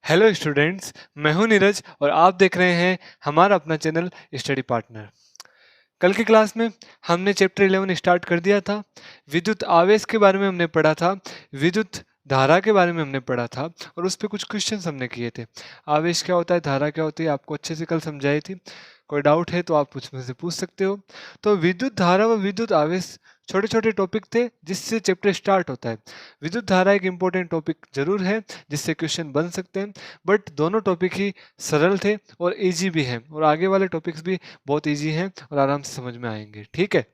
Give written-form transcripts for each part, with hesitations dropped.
Hello students, मैं हूं नीरज और आप देख रहे हैं हमारा अपना चैनल स्टडी पार्टनर। कल की क्लास में हमने चैप्टर 11 स्टार्ट कर दिया था। विद्युत आवेश के बारे में हमने पढ़ा था, विद्युत धारा के बारे में हमने पढ़ा था और उस पर कुछ क्वेश्चंस हमने किए थे। आवेश क्या होता है, धारा क्या होती है, आपको अच्छे से कल समझाई थी। कोई डाउट है तो आप मुझमें से पूछ सकते हो। तो विद्युत धारा व विद्युत आवेश छोटे छोटे टॉपिक थे जिससे चैप्टर स्टार्ट होता है। विद्युत धारा एक इंपॉर्टेंट टॉपिक जरूर है जिससे क्वेश्चन बन सकते हैं, बट दोनों टॉपिक ही सरल थे और इजी भी हैं और आगे वाले टॉपिक्स भी बहुत इजी हैं और आराम से समझ में आएंगे। ठीक है,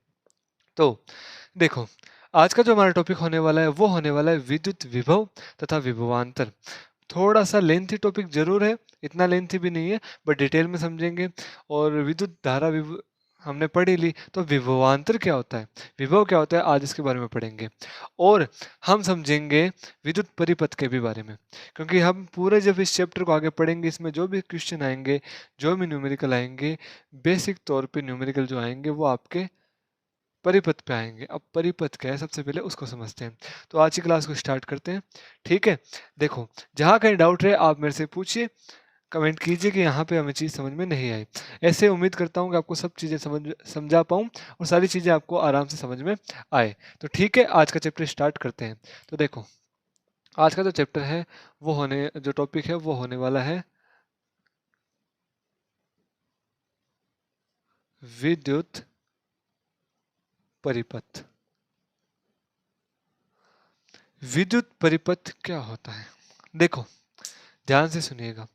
तो देखो, आज का जो हमारा टॉपिक होने वाला है वो होने वाला है विद्युत विभव तथा विभवांतर। थोड़ा सा लेंथी टॉपिक जरूर है, इतना लेंथी भी नहीं है, बट डिटेल में समझेंगे। और विद्युत धारा हमने पढ़ी ली, तो विभवांतर क्या होता है, विभव क्या होता है, आज इसके बारे में पढ़ेंगे। और हम समझेंगे विद्युत परिपथ के भी बारे में, क्योंकि हम पूरे जब इस चैप्टर को आगे पढ़ेंगे इसमें जो भी क्वेश्चन आएंगे, जो भी न्यूमेरिकल आएंगे, बेसिक तौर पे न्यूमेरिकल जो आएंगे वो आपके परिपथ पे आएंगे। अब परिपथ क्या है सबसे पहले उसको समझते हैं। तो आज की क्लास को स्टार्ट करते हैं। ठीक है, देखो, जहाँ कहीं डाउट रहे आप मेरे से पूछिए, कमेंट कीजिए कि यहाँ पे हमें चीज़ समझ में नहीं आई। ऐसे उम्मीद करता हूँ कि आपको सब चीज़ें समझा पाऊँ और सारी चीज़ें आपको आराम से समझ में आए। तो ठीक है, आज का चैप्टर स्टार्ट करते हैं। तो देखो, आज का जो चैप्टर है जो टॉपिक है वो होने वाला है विद्युत परिपथ। विद्युत परिपथ क्या होता है, देखो ध्यान से सुनिएगा।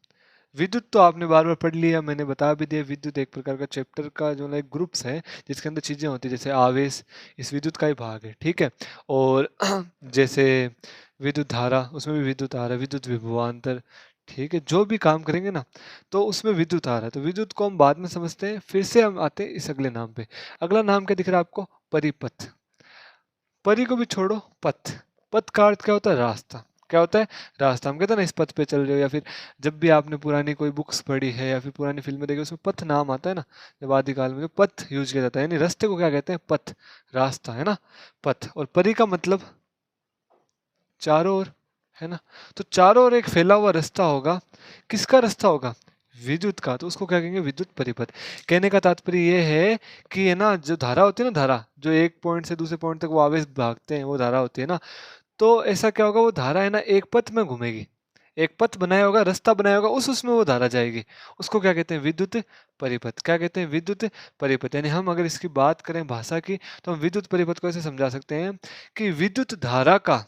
विद्युत तो आपने बार बार पढ़ लिया, मैंने बता भी दिया। विद्युत एक प्रकार का चैप्टर का जो लाइक ग्रुप्स है जिसके अंदर चीजें होती है, जैसे आवेश इस विद्युत का ही भाग है। ठीक है, और जैसे विद्युत धारा, उसमें भी विद्युत आ रहा है, विद्युत विभवांतर। ठीक है, जो भी काम करेंगे ना तो उसमें विद्युत आ रहा है। तो विद्युत को हम बाद में समझते हैं, फिर से हम आते हैं इस अगले नाम पे। अगला नाम क्या दिख रहा है आपको, परिपथ। परी को भी छोड़ो, पथ। पथ का अर्थ क्या होता है, रास्ता। क्या होता है, रास्ता। हम कहते हैं ना इस पथ पे चल रहे हो, या फिर जब भी आपने पुरानी कोई बुक्स पढ़ी है या फिर पुरानी फिल्में देखी उसमें पथ नाम आता है ना, जब आदिकाल में जो पथ यूज किया जाता है, यानी रास्ते को क्या कहते हैं, पथ, रास्ता है ना, पथ। और परी का मतलब चारों ओर, है ना। तो चारों ओर एक फैला हुआ रास्ता होगा, किसका रास्ता होगा, विद्युत का, तो उसको क्या कहेंगे, विद्युत परिपथ। कहने का तात्पर्य ये है कि ये ना जो धारा होती है ना, धारा जो एक पॉइंट से दूसरे पॉइंट तक वो आवेश भागते हैं, वो धारा होती है ना। तो ऐसा क्या होगा, वो धारा है ना एक पथ में घूमेगी, एक पथ बनाया होगा, रास्ता बनाया होगा, उसमें वो धारा जाएगी। उसको क्या कहते हैं, विद्युत परिपथ। क्या कहते हैं, विद्युत परिपथ। यानी हम अगर इसकी बात करें भाषा की, तो हम विद्युत परिपथ को ऐसे समझा सकते हैं कि विद्युत धारा का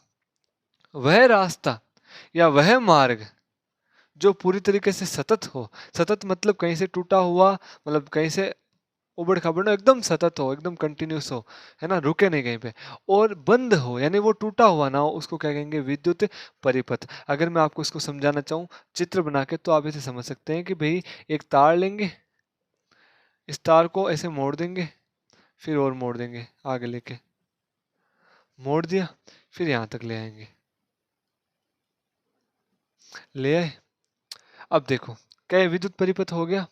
वह रास्ता या वह मार्ग जो पूरी तरीके से सतत हो। सतत मतलब कहीं से टूटा हुआ, मतलब कहीं से उबड़ खाबड़, एकदम सतत हो, एकदम कंटिन्यूस हो, है ना, रुके नहीं कहीं पे। और बंद हो, यानी वो टूटा हुआ ना हो, उसको क्या कहेंगे, विद्युत परिपथ। अगर मैं आपको इसको समझाना चाहूँ चित्र बना के, तो आप इसे समझ सकते हैं कि भाई एक तार लेंगे, इस तार को ऐसे मोड़ देंगे, फिर और मोड़ देंगे, आगे लेके मोड़ दिया, फिर यहाँ तक ले आएंगे, ले आए। अब देखो, क्या ये विद्युत परिपथ हो गया,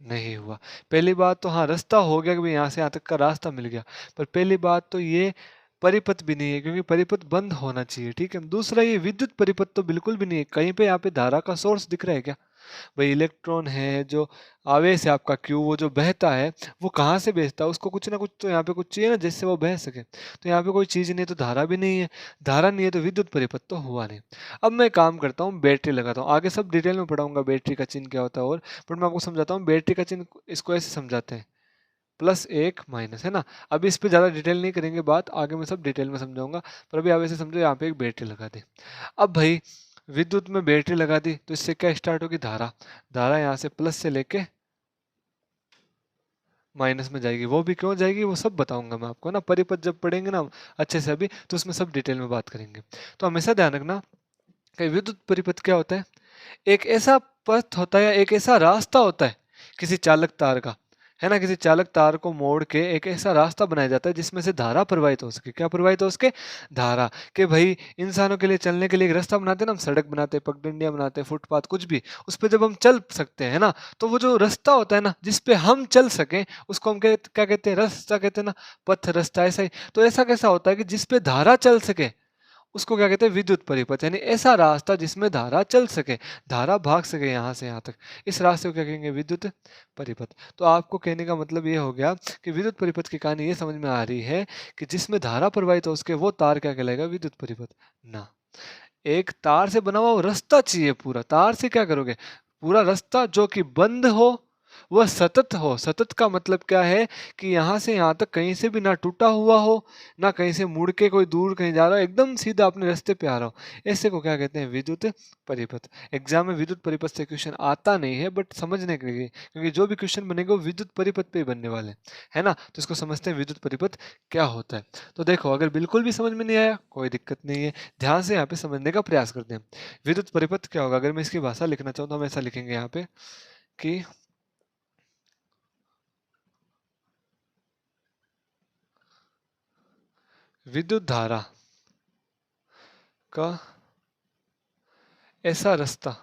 नहीं हुआ। पहली बात तो हाँ, रास्ता हो गया कि भाई यहाँ से यहाँ तक का रास्ता मिल गया, पर पहली बात तो ये परिपथ भी नहीं है, क्योंकि परिपथ बंद होना चाहिए। ठीक है, दूसरा ये विद्युत परिपथ तो बिल्कुल भी नहीं है। कहीं पे यहाँ पे धारा का सोर्स दिख रहा है क्या, भाई इलेक्ट्रॉन है, जो आवेश है आपका क्यू, वो जो बहता है वो कहाँ से बहता है, उसको कुछ ना कुछ तो यहाँ पे कुछ चाहिए ना जिससे वो बह सके। तो यहाँ पे कोई चीज़ नहीं है, तो धारा भी नहीं है। धारा नहीं है तो विद्युत परिपथ तो हुआ नहीं। अब मैं काम करता हूँ, बैटरी लगाता हूँ। आगे सब डिटेल में पढ़ाऊंगा बैटरी का चिन्ह क्या होता है, और बट मैं आपको समझाता हूँ बैटरी का चिन्ह। इसको ऐसे समझाते हैं, प्लस एक माइनस, है ना। अभी इस पे ज़्यादा डिटेल नहीं करेंगे बात, आगे मैं सब डिटेल में समझाऊंगा। पर अभी आप ऐसे समझो, यहाँ पे एक बैटरी लगा दे। अब भाई विद्युत में बैटरी लगा दी तो इससे क्या स्टार्ट होगी, धारा। धारा यहाँ से प्लस से लेके माइनस में जाएगी। वो भी क्यों जाएगी वो सब बताऊंगा मैं आपको ना, परिपथ जब पढ़ेंगे ना अच्छे से अभी, तो उसमें सब डिटेल में बात करेंगे। तो हमेशा ध्यान रखना कि विद्युत परिपथ क्या होता है, एक ऐसा पथ होता है या एक ऐसा रास्ता होता है किसी चालक तार का, है ना। किसी चालक तार को मोड़ के एक ऐसा रास्ता बनाया जाता है जिसमें से धारा प्रवाहित हो सके। क्या प्रवाहित हो सके, धारा। कि भाई इंसानों के लिए चलने के लिए एक रास्ता बनाते हैं ना हम, सड़क बनाते हैं, पगडंडियां बनाते हैं, फुटपाथ, कुछ भी, उस पर जब हम चल सकते हैं ना, तो वो जो रास्ता होता है ना जिस पे हम चल सकें, उसको हम क्या कहते हैं, रास्ता कहते हैं ना, पथ, रास्ता, ऐसा ही। तो ऐसा कैसा होता है कि जिस पे धारा चल सके उसको क्या कहते हैं, विद्युत परिपथ, यानी ऐसा रास्ता जिसमें धारा चल सके, धारा भाग सके यहाँ से यहाँ तक, इस रास्ते को क्या कहेंगे, विद्युत परिपथ। तो आपको कहने का मतलब ये हो गया कि विद्युत परिपथ की कहानी ये समझ में आ रही है कि जिसमें धारा प्रवाहित हो उसके वो तार क्या कहलाएगा, विद्युत परिपथ ना। एक तार से बना हुआ वो रास्ता चाहिए, पूरा तार से क्या करोगे, पूरा रास्ता जो कि बंद हो, वह सतत हो। सतत का मतलब क्या है कि यहाँ से यहाँ तक कहीं से भी ना टूटा हुआ हो, ना कहीं से मुड़ के कोई दूर कहीं जा रहा हो, एकदम सीधा अपने रास्ते पे आ रहा हो, ऐसे को क्या कहते हैं, विद्युत परिपथ। एग्जाम में विद्युत परिपथ से क्वेश्चन आता नहीं है, बट समझने के लिए, क्योंकि जो भी क्वेश्चन बनेगा वो विद्युत परिपथ पे ही बनने वाले, है ना। तो इसको समझते हैं विद्युत परिपथ क्या होता है। तो देखो, अगर बिल्कुल भी समझ में नहीं आया कोई दिक्कत नहीं है, ध्यान से यहाँ पे समझने का प्रयास करते हैं। विद्युत परिपथ क्या होगा, अगर मैं इसकी भाषा लिखना चाहूँ तो हम ऐसा लिखेंगे यहाँ पे कि विद्युत धारा का ऐसा रास्ता,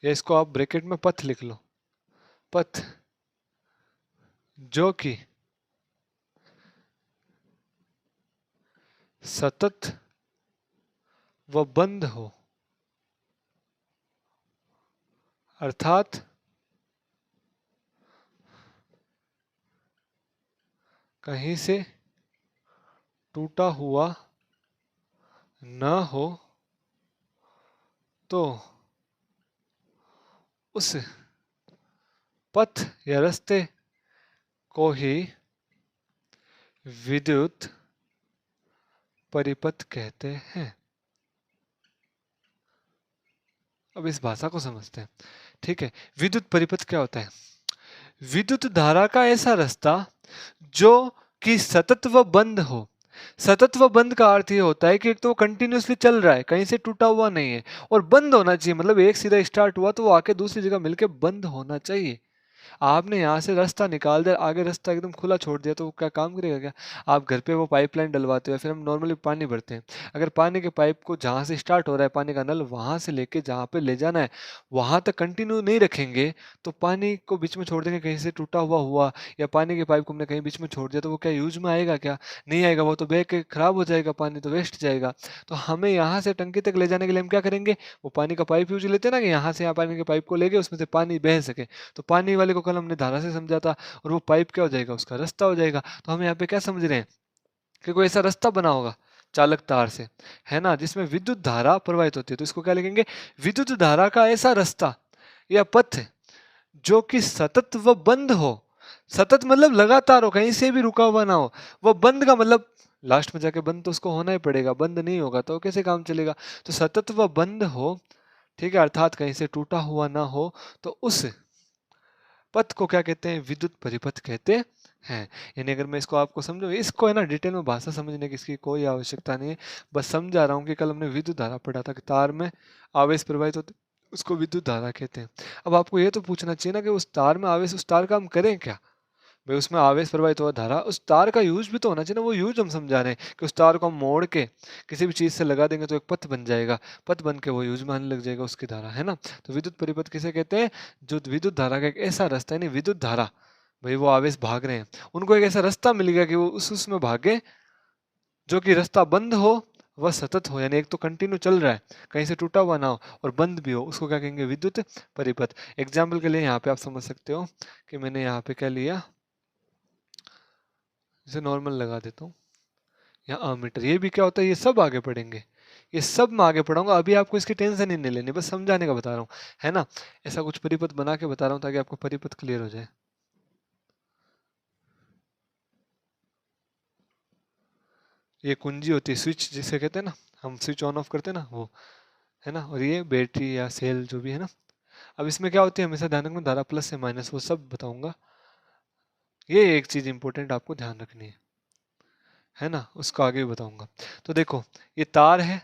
या इसको आप ब्रैकेट में पथ लिख लो, पथ जो कि सतत व बंद हो, अर्थात कहीं से टूटा हुआ न हो, तो उस पथ या रास्ते को ही विद्युत परिपथ कहते हैं। अब इस भाषा को समझते हैं, ठीक है। विद्युत परिपथ क्या होता है, विद्युत धारा का ऐसा रास्ता जो कि सतत व बंद हो। सतत व बंद का अर्थ ये होता है कि एक तो वो कंटिन्यूअसली चल रहा है, कहीं से टूटा हुआ नहीं है, और बंद होना चाहिए, मतलब एक सीधा स्टार्ट हुआ तो वो आके दूसरी जगह मिलके बंद होना चाहिए। आपने यहाँ से रास्ता निकाल दिया, आगे रास्ता एकदम खुला छोड़ दिया, तो वो क्या काम करेगा क्या। आप घर पे वो पाइपलाइन डलवाते हो, फिर हम नॉर्मली पानी भरते हैं, अगर पानी के पाइप को जहाँ से स्टार्ट हो रहा है पानी का नल, वहाँ से लेके जहाँ पे ले जाना है वहाँ तक कंटिन्यू नहीं रखेंगे, तो पानी को बीच में छोड़ देंगे, कहीं से टूटा हुआ हुआ, या पानी के पाइप को हमने कहीं बीच में छोड़ दिया, तो वो क्या यूज में आएगा, क्या नहीं आएगा, वो तो बह के खराब हो जाएगा, पानी तो वेस्ट जाएगा। तो हमें यहाँ से टंकी तक ले जाने के लिए हम क्या करेंगे, वो पानी का पाइप यूज लेते हैं ना, कि यहाँ से यहाँ पानी के पाइप को लेके उसमें से पानी बह सके। तो पानी वाले को कल हमने धारा से समझा था, और वो पाइप क्या हो जाएगा, उसका रास्ता हो जाएगा। तो हम यहाँ पे क्या समझ रहे हैं कि कोई ऐसा रास्ता बना होगा चालक तार से, है ना, जिसमें विद्युत धारा प्रवाहित होती है, तो इसको क्या लिखेंगे, विद्युत धारा का ऐसा रास्ता या पथ जो कि सतत व बंद हो। सतत मतलब लगातार हो, कहीं से भी रुका हुआ ना हो। वो बंद का मतलब लास्ट में जाके बंद तो उसको होना ही पड़ेगा, बंद नहीं होगा तो कैसे काम चलेगा। तो सतत व बंद हो, ठीक है, अर्थात कहीं से टूटा हुआ ना हो, तो उस पथ को क्या कहते हैं, विद्युत परिपथ कहते हैं। यानी अगर मैं इसको आपको समझो, इसको है ना डिटेल में भाषा समझने की इसकी कोई आवश्यकता नहीं है, बस समझा रहा हूँ कि कल हमने विद्युत धारा पढ़ा था कि तार में आवेश प्रवाहित होते, उसको विद्युत धारा कहते हैं। अब आपको ये तो पूछना चाहिए ना कि उस तार में आवेश, उस तार का हम करें क्या, भाई उसमें आवेश प्रवाहित हुआ धारा, उस तार का यूज भी तो होना चाहिए ना। वो यूज हम समझा रहे हैं कि उस तार को हम मोड़ के किसी भी चीज से लगा देंगे तो एक पथ बन जाएगा, पथ बन के वो यूज में आने लग जाएगा उसकी धारा, है ना। तो विद्युत परिपथ किसे कहते हैं, जो विद्युत धारा का एक ऐसा रास्ता है, नहीं विद्युत धारा, भाई वो आवेश भाग रहे हैं, उनको एक ऐसा रास्ता मिल गया कि वो उसमें भागे, जो कि रास्ता बंद हो, वह सतत हो, यानी एक तो कंटिन्यू चल रहा है, कहीं से टूटा हुआ ना हो, और बंद भी हो, उसको क्या कहेंगे, विद्युत परिपथ। एग्जाम्पल के लिए यहाँ पे आप समझ सकते हो कि मैंने यहाँ पे क्या लिया, जैसे नॉर्मल लगा देता हूँ, यहाँ अमीटर, ये भी क्या होता है, ये सब आगे पढ़ेंगे, ये सब मैं आगे पढ़ाऊंगा, अभी आपको इसकी टेंशन ही नहीं लेनी, बस समझाने का बता रहा हूँ, है ना। ऐसा कुछ परिपथ बना के बता रहा हूँ ताकि आपको परिपथ क्लियर हो जाए। ये कुंजी होती है, स्विच जिसे कहते हैं ना, हम स्विच ऑन ऑफ करते हैं ना वो, है ना। और ये बैटरी या सेल जो भी है ना। अब इसमें क्या होती है, हमेशा ध्यान रखना, धारा प्लस से माइनस, वो सब बताऊंगा। ये एक चीज इंपॉर्टेंट आपको ध्यान रखनी है ना, उसको आगे भी बताऊंगा। तो देखो, ये तार है,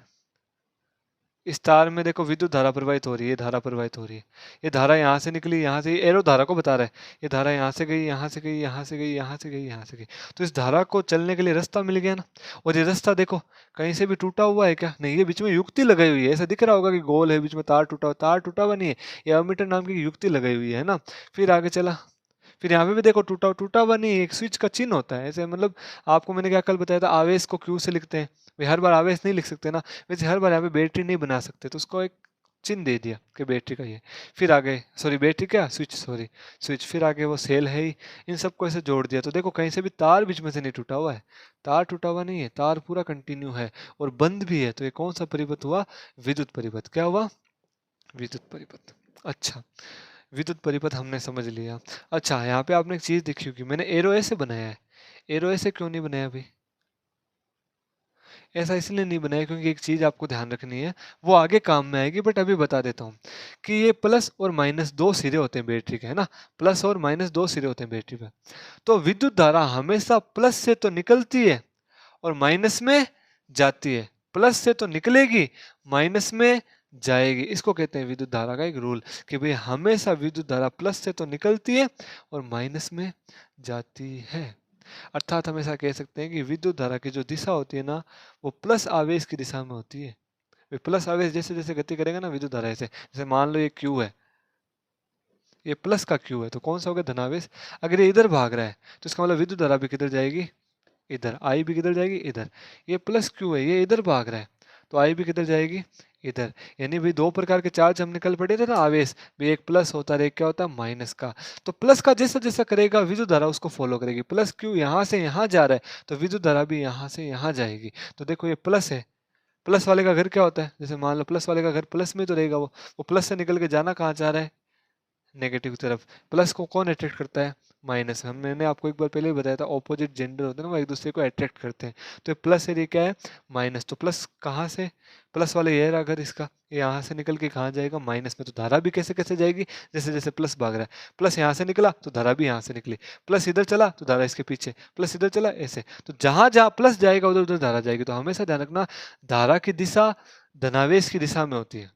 इस तार में देखो विद्युत धारा प्रवाहित हो रही है, धारा प्रवाहित हो रही है, ये धारा यहाँ से निकली, यहाँ से, एरो धारा को बता रहा है, ये धारा यहाँ से गई, यहाँ से गई, यहाँ से गई, यहाँ से गई, यहाँ से गई। तो इस धारा को चलने के लिए रास्ता मिल गया ना। और ये रास्ता देखो कहीं से भी टूटा हुआ है क्या, नहीं, ये बीच में युक्ति लगाई हुई है, ऐसा दिख रहा होगा कि गोल है, बीच में तार टूटा हुआ, तार टूटा हुआ नहीं है, ये अमीटर नाम की युक्ति लगाई हुई है ना। फिर आगे चला, फिर यहाँ पे भी देखो टूटा टूटा हुआ नहीं, एक स्विच का चिन्ह होता है ऐसे, मतलब आपको मैंने क्या कल बताया था, आवेश को क्यू से लिखते हैं, भाई हर बार आवेश नहीं लिख सकते ना, वैसे हर बार यहाँ पे बैटरी नहीं बना सकते, तो उसको एक चिन्ह दे दिया कि बैटरी का ये। फिर आगे सॉरी बैटरी क्या स्विच, सॉरी स्विच, फिर आगे वो सेल है ही, इन सबको ऐसे जोड़ दिया। तो देखो कहीं से भी तार बीच में से नहीं टूटा हुआ है, तार टूटा हुआ नहीं है, तार पूरा कंटिन्यू है और बंद भी है। तो ये कौन सा परिपथ हुआ? विद्युत परिपथ। क्या हुआ? विद्युत परिपथ। अच्छा, विद्युत परिपथ हमने समझ लिया। अच्छा, यहाँ पे आपने एक चीज देखी होगी, मैंने एरो ऐसे बनाया है। एरो ऐसे क्यों नहीं बनाया भाई? ऐसा इसलिए नहीं बनाया क्योंकि एक चीज आपको ध्यान रखनी है, वो आगे काम में आएगी, बट अभी बता देता हूँ कि ये प्लस और माइनस दो सिरे होते हैं बैटरी के, है ना, प्लस और माइनस दो सिरे होते हैं बैटरी पे। तो विद्युत धारा हमेशा प्लस से तो निकलती है और माइनस में जाती है, प्लस से तो निकलेगी, माइनस में जाएगी। इसको कहते हैं विद्युत धारा का एक रूल, कि भाई हमेशा विद्युत धारा प्लस से तो निकलती है और माइनस में जाती है। अर्थात हम ऐसा कह सकते हैं कि विद्युत धारा की जो दिशा होती है ना, वो प्लस आवेश की दिशा में होती है। वे प्लस आवेश जैसे जैसे गति करेगा ना विद्युत धारा, ऐसे जैसे मान लो ये क्यू है, ये प्लस का क्यू है, तो कौन सा होगा? धनावेश। अगर ये इधर भाग रहा है तो इसका मतलब विद्युत धारा भी किधर जाएगी? इधर। आई भी किधर जाएगी? इधर। ये प्लस क्यू है, ये इधर भाग रहा है, तो आई भी किधर जाएगी? इधर। यानी भाई दो प्रकार के चार्ज हम निकल पड़े थे ना, आवेश भी, एक प्लस होता है, एक क्या होता है? माइनस का। तो प्लस का जैसा जैसा करेगा विद्युत धारा उसको फॉलो करेगी। प्लस क्यू यहाँ से यहाँ जा रहा है तो विद्युत धारा भी यहाँ से यहाँ जाएगी। तो देखो ये प्लस है, प्लस वाले का घर क्या होता है? जैसे मान लो प्लस वाले का घर प्लस में तो रहेगा, वो प्लस से निकल के जाना कहाँ चाह रहा है? नेगेटिव तरफ। प्लस को कौन अट्रैक्ट करता है? माइनस। हम मैंने आपको एक बार पहले ही बताया था, ऑपोजिट जेंडर होते हैं ना, वो एक दूसरे को अट्रैक्ट करते हैं। तो ये प्लस है, ये क्या है? माइनस। तो प्लस कहाँ से? प्लस वाले ये रहा घर इसका, ये यहाँ से निकल के कहाँ जाएगा? माइनस में। तो धारा भी कैसे कैसे जाएगी? जैसे जैसे प्लस भाग रहा है, प्लस यहाँ से निकला तो धारा भी यहाँ से निकली, प्लस इधर चला तो धारा इसके पीछे, प्लस इधर चला, ऐसे। तो जहां जहां प्लस जाएगा उधर उधर धारा जाएगी। तो हमेशा ध्यान रखना, धारा की दिशा धनावेश की दिशा में होती है।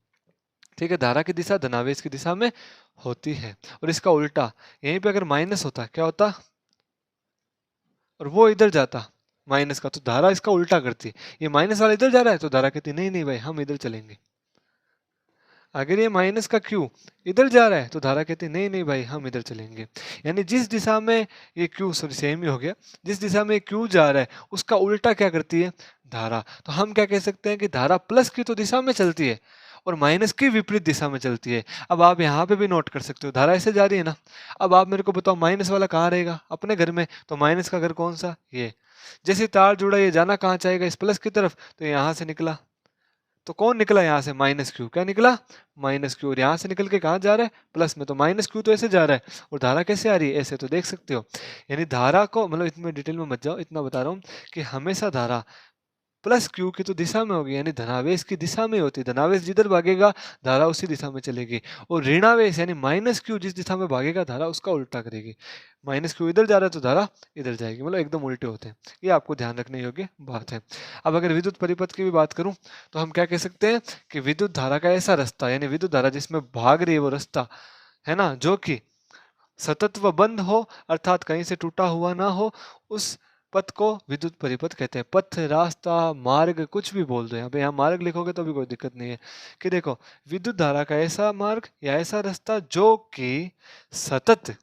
ठीक है, धारा की दिशा धनावेश की दिशा में होती है। और इसका उल्टा, यहीं पे अगर माइनस होता क्या होता? और वो इधर जाता माइनस का, तो धारा इसका उल्टा करती है। ये माइनस वाला इधर जा रहा है तो धारा कहती नहीं नहीं भाई हम इधर चलेंगे। अगर ये माइनस का क्यू इधर जा रहा है तो धारा कहती नहीं नहीं भाई हम इधर चलेंगे। यानी जिस दिशा में ये क्यू, सॉरी सेम ही हो गया, जिस दिशा में क्यू जा रहा है उसका उल्टा क्या करती है? धारा। तो हम क्या कह सकते हैं कि धारा प्लस की तो दिशा में चलती है और माइनस की विपरीत दिशा में चलती है। अब आप यहाँ पे भी नोट कर सकते हो, धारा ऐसे जा रही है ना। अब आप मेरे को बताओ माइनस वाला कहाँ रहेगा? अपने घर में। तो माइनस का घर कौन सा? ये। जैसे तार जुड़ा, ये जाना कहाँ चाहेगा? इस प्लस की तरफ। तो यहाँ से निकला, तो कौन निकला यहाँ से? Minus Q. क्या निकला? Minus Q. और यहाँ से निकल के कहाँ जा रहा है? प्लस में। तो माइनस क्यू तो ऐसे जा रहा है और धारा कैसे आ रही है? ऐसे। तो देख सकते हो, यानी धारा को, मतलब इतने डिटेल में मत जाओ, इतना बता रहा हूँ कि हमेशा धारा प्लस क्यू की तो दिशा में होगी, यानी धनावेश की दिशा में होती है। धनावेश जिधर भागेगा धारा उसी दिशा में चलेगी, और ऋणावेश यानी माइनस क्यू जिस दिशा में भागेगा धारा उसका उल्टा करेगी। माइनस क्यू इधर जा रहा है तो धारा इधर जाएगी, मतलब एकदम उल्टे होते हैं। ये आपको ध्यान रखने योग्य बात है। अब अगर विद्युत परिपथ की भी बात करूं तो हम क्या कह सकते हैं कि विद्युत धारा का ऐसा रास्ता, यानी विद्युत धारा जिसमें भाग रही है वो रास्ता, है ना, जो कि सतत व बंद हो, अर्थात कहीं से टूटा हुआ ना हो, उस पथ को विद्युत परिपथ कहते हैं। पथ, रास्ता, मार्ग, कुछ भी बोल दो। यहाँ पे यहाँ मार्ग लिखोगे तो भी कोई दिक्कत नहीं है। कि देखो विद्युत धारा का ऐसा मार्ग या ऐसा रास्ता जो कि सतत,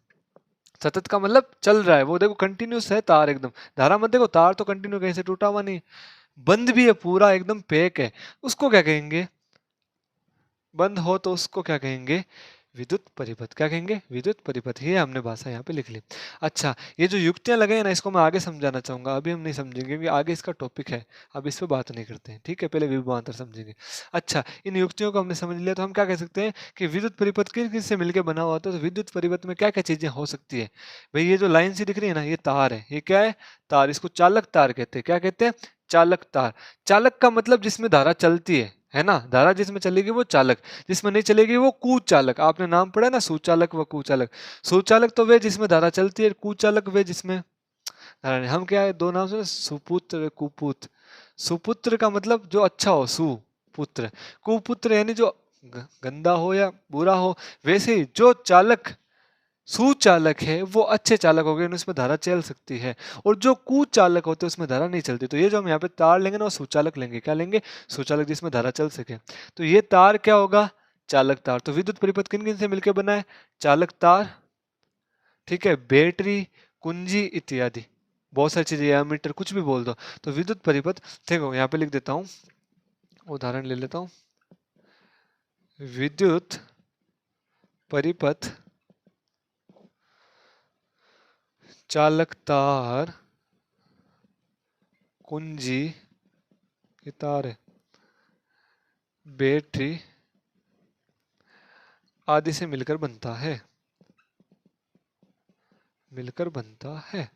सतत का मतलब चल रहा है, वो देखो कंटिन्यूस है तार एकदम। धारा मत देखो, तार तो कंटिन्यू कहीं से टूटा हुआ नहीं, बंद भी है पूरा एकदम पैक है, उसको क्या कहेंगे? बंद हो तो उसको क्या कहेंगे? विद्युत परिपथ। क्या कहेंगे? विद्युत परिपथ। ये हमने भाषा यहाँ पे लिख ली। अच्छा, ये जो युक्तियां लगे हैं ना, इसको मैं आगे समझाना चाहूंगा, अभी हम नहीं समझेंगे क्योंकि आगे इसका टॉपिक है, अब इस पे बात नहीं करते हैं। ठीक है, पहले विभवांतर समझेंगे। अच्छा, इन युक्तियों को हमने समझ लिया, तो हम क्या कह सकते हैं कि विद्युत परिपथ किन किन से मिलकर बना हुआ होता है। तो विद्युत परिपथ में क्या क्या चीजें हो सकती है? भाई ये जो लाइन सी दिख रही है ना, ये तार है। ये क्या है? तार। इसको चालक तार कहते हैं। क्या कहते हैं? चालक तार। चालक का मतलब जिसमें धारा चलती है ना। धारा जिसमें चलेगी वो चालक, जिसमें नहीं चलेगी वो कुचालक। आपने नाम पढ़ा ना, सुचालक व कुचालक। सुचालक तो वे जिसमें धारा चलती है, कुचालक वे जिसमें धारा नहीं। हम क्या है, दो नाम सुने, सुपुत्र, कुपुत्र। सुपुत्र का मतलब जो अच्छा हो, सुपुत्र। कुपुत्र यानी जो गंदा हो या बुरा हो। वैसे ही जो चालक सुचालक है वो अच्छे चालक हो गए, उसमें धारा चल सकती है, और जो कुचालक होते हैं उसमें धारा नहीं चलती। तो ये जो हम यहाँ पे तार लेंगे ना, वो सुचालक लेंगे। क्या लेंगे? सुचालक, जिसमें धारा चल सके। तो ये तार क्या होगा? चालक तार। तो विद्युत परिपथ किन किन से मिलकर बना है? चालक तार, ठीक है, बैटरी, कुंजी इत्यादि। बहुत सारी चीजें, एमीटर कुछ भी बोल दो। तो विद्युत परिपथ, देखो यहाँ पे लिख देता हूँ, उदाहरण ले लेता हूँ। विद्युत परिपथ चालक तार, कुंजी की तार है, बैटरी आदि से मिलकर बनता है, मिलकर बनता है।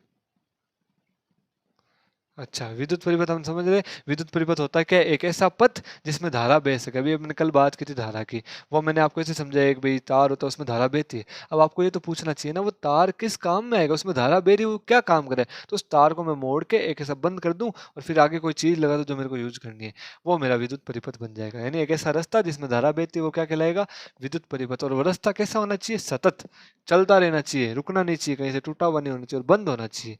अच्छा, विद्युत परिपथ हम समझ रहे। विद्युत परिपथ होता है क्या? एक ऐसा पथ जिसमें धारा बह सके। अभी मैंने कल बात की थी धारा की, वो मैंने आपको ऐसे समझाया एक भाई तार होता है उसमें धारा बहती है। अब आपको ये तो पूछना चाहिए ना, वो तार किस काम में आएगा, उसमें धारा बह रही है वो क्या काम करे? तो उस तार को मैं मोड़ के एक ऐसा बंद कर दूं और फिर आगे कोई चीज लगा दूं जो मेरे को यूज करनी है, वो मेरा विद्युत परिपथ बन जाएगा। यानी एक ऐसा रास्ता जिसमें धारा बहती है वो क्या कहलाएगा? विद्युत परिपथ। और वो रास्ता कैसा होना चाहिए? सतत चलता रहना चाहिए, रुकना नहीं चाहिए, कहीं से टूटा हुआ नहीं होना चाहिए और बंद होना चाहिए।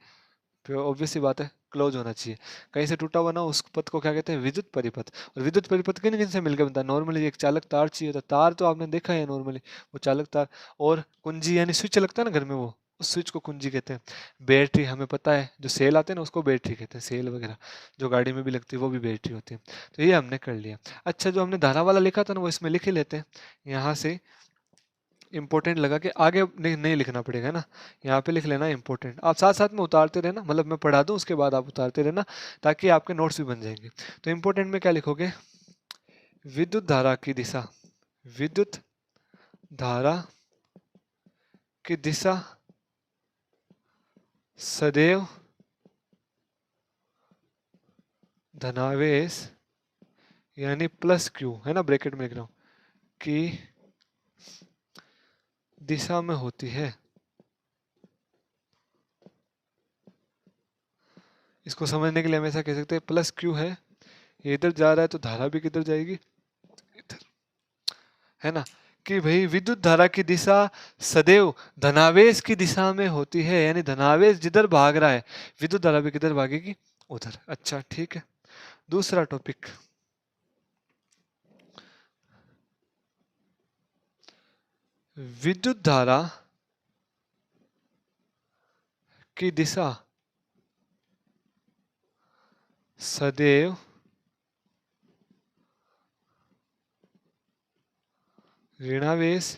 फिर ऑब्वियस सी बात है, क्लोज होना चाहिए। कहीं से टूटा हुआ ना, उस पथ को क्या कहते हैं? विद्युत परिपथ। और विद्युत परिपथ किन किन से मिलकर बनता है? नॉर्मली एक चालक तार चाहिए, तो तार तो आपने देखा है नॉर्मली, वो चालक तार। और कुंजी यानी स्विच लगता है ना घर में, वो उस स्विच को कुंजी कहते हैं। बैटरी हमें पता है, जो सेल आते हैं ना उसको बैटरी कहते हैं, सेल वगैरह जो गाड़ी में भी लगती है वो भी बैटरी होती है। तो ये हमने कर लिया। अच्छा, जो हमने धारा वाला लिखा था ना वो इसमें लिख ही लेते हैं। यहाँ से इंपॉर्टेंट लगा कि आगे नहीं लिखना पड़ेगा ना, यहाँ पे लिख लेना इंपॉर्टेंट। आप साथ साथ में उतारते रहना, मतलब मैं पढ़ा दूँ उसके बाद आप उतारते रहना, ताकि आपके नोट्स भी बन जाएंगे। तो इंपॉर्टेंट में क्या लिखोगे? विद्युत धारा की दिशा, विद्युत धारा की दिशा सदैव धनावेश यानी प्लस क्यू, है ना, ब्रैकेट में लिख रहा हूँ, की दिशा में होती है। इसको समझने के लिए हम ऐसा कह सकते हैं, प्लस क्यू है, ये इधर जा रहा है तो धारा भी किधर जाएगी? इधर, है ना। कि भाई विद्युत धारा की दिशा सदैव धनावेश की दिशा में होती है, यानी धनावेश जिधर भाग रहा है विद्युत धारा भी किधर भागेगी? उधर। अच्छा ठीक है, दूसरा टॉपिक, विद्युत धारा की दिशा सदैव ऋणावेश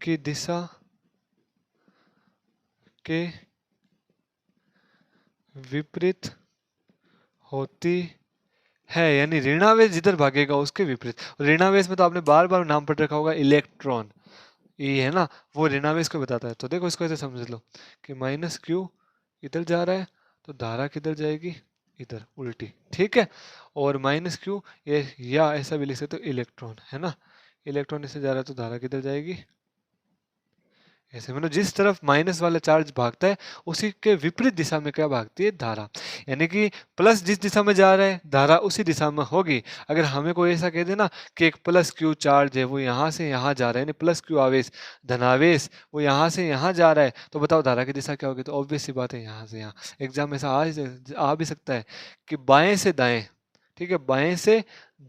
की दिशा के विपरीत होती है, यानी ऋणावेश जिधर भागेगा उसके विपरीत। ऋणावेश में तो आपने बार बार नाम पढ़ रखा होगा, इलेक्ट्रॉन, ये है ना, वो ऋणावेश को बताता है। तो देखो इसको ऐसे समझ लो कि माइनस क्यू इधर जा रहा है तो धारा किधर जाएगी? इधर, उल्टी। ठीक है, और माइनस क्यू ये, या ऐसा भी लिख सकते हो इलेक्ट्रॉन, है ना, इलेक्ट्रॉन इससे जा रहा है तो धारा किधर जाएगी? ऐसे मतलब जिस तरफ माइनस वाला चार्ज भागता है उसी के विपरीत दिशा में क्या भागती है? धारा। यानी कि प्लस जिस दिशा में जा रहा है धारा उसी दिशा में होगी। अगर हमें कोई ऐसा कह देना कि एक प्लस क्यू चार्ज है वो यहाँ से यहाँ जा रहा है, यानी प्लस क्यू आवेश, धनावेश, वो यहाँ से यहाँ जा रहा है, तो बताओ धारा की दिशा क्या होगी? तो ऑब्वियस सी बात है यहाँ से यहाँ। एग्जाम में ऐसा आ भी सकता है कि बाएं से दाएं, ठीक है, बाएं से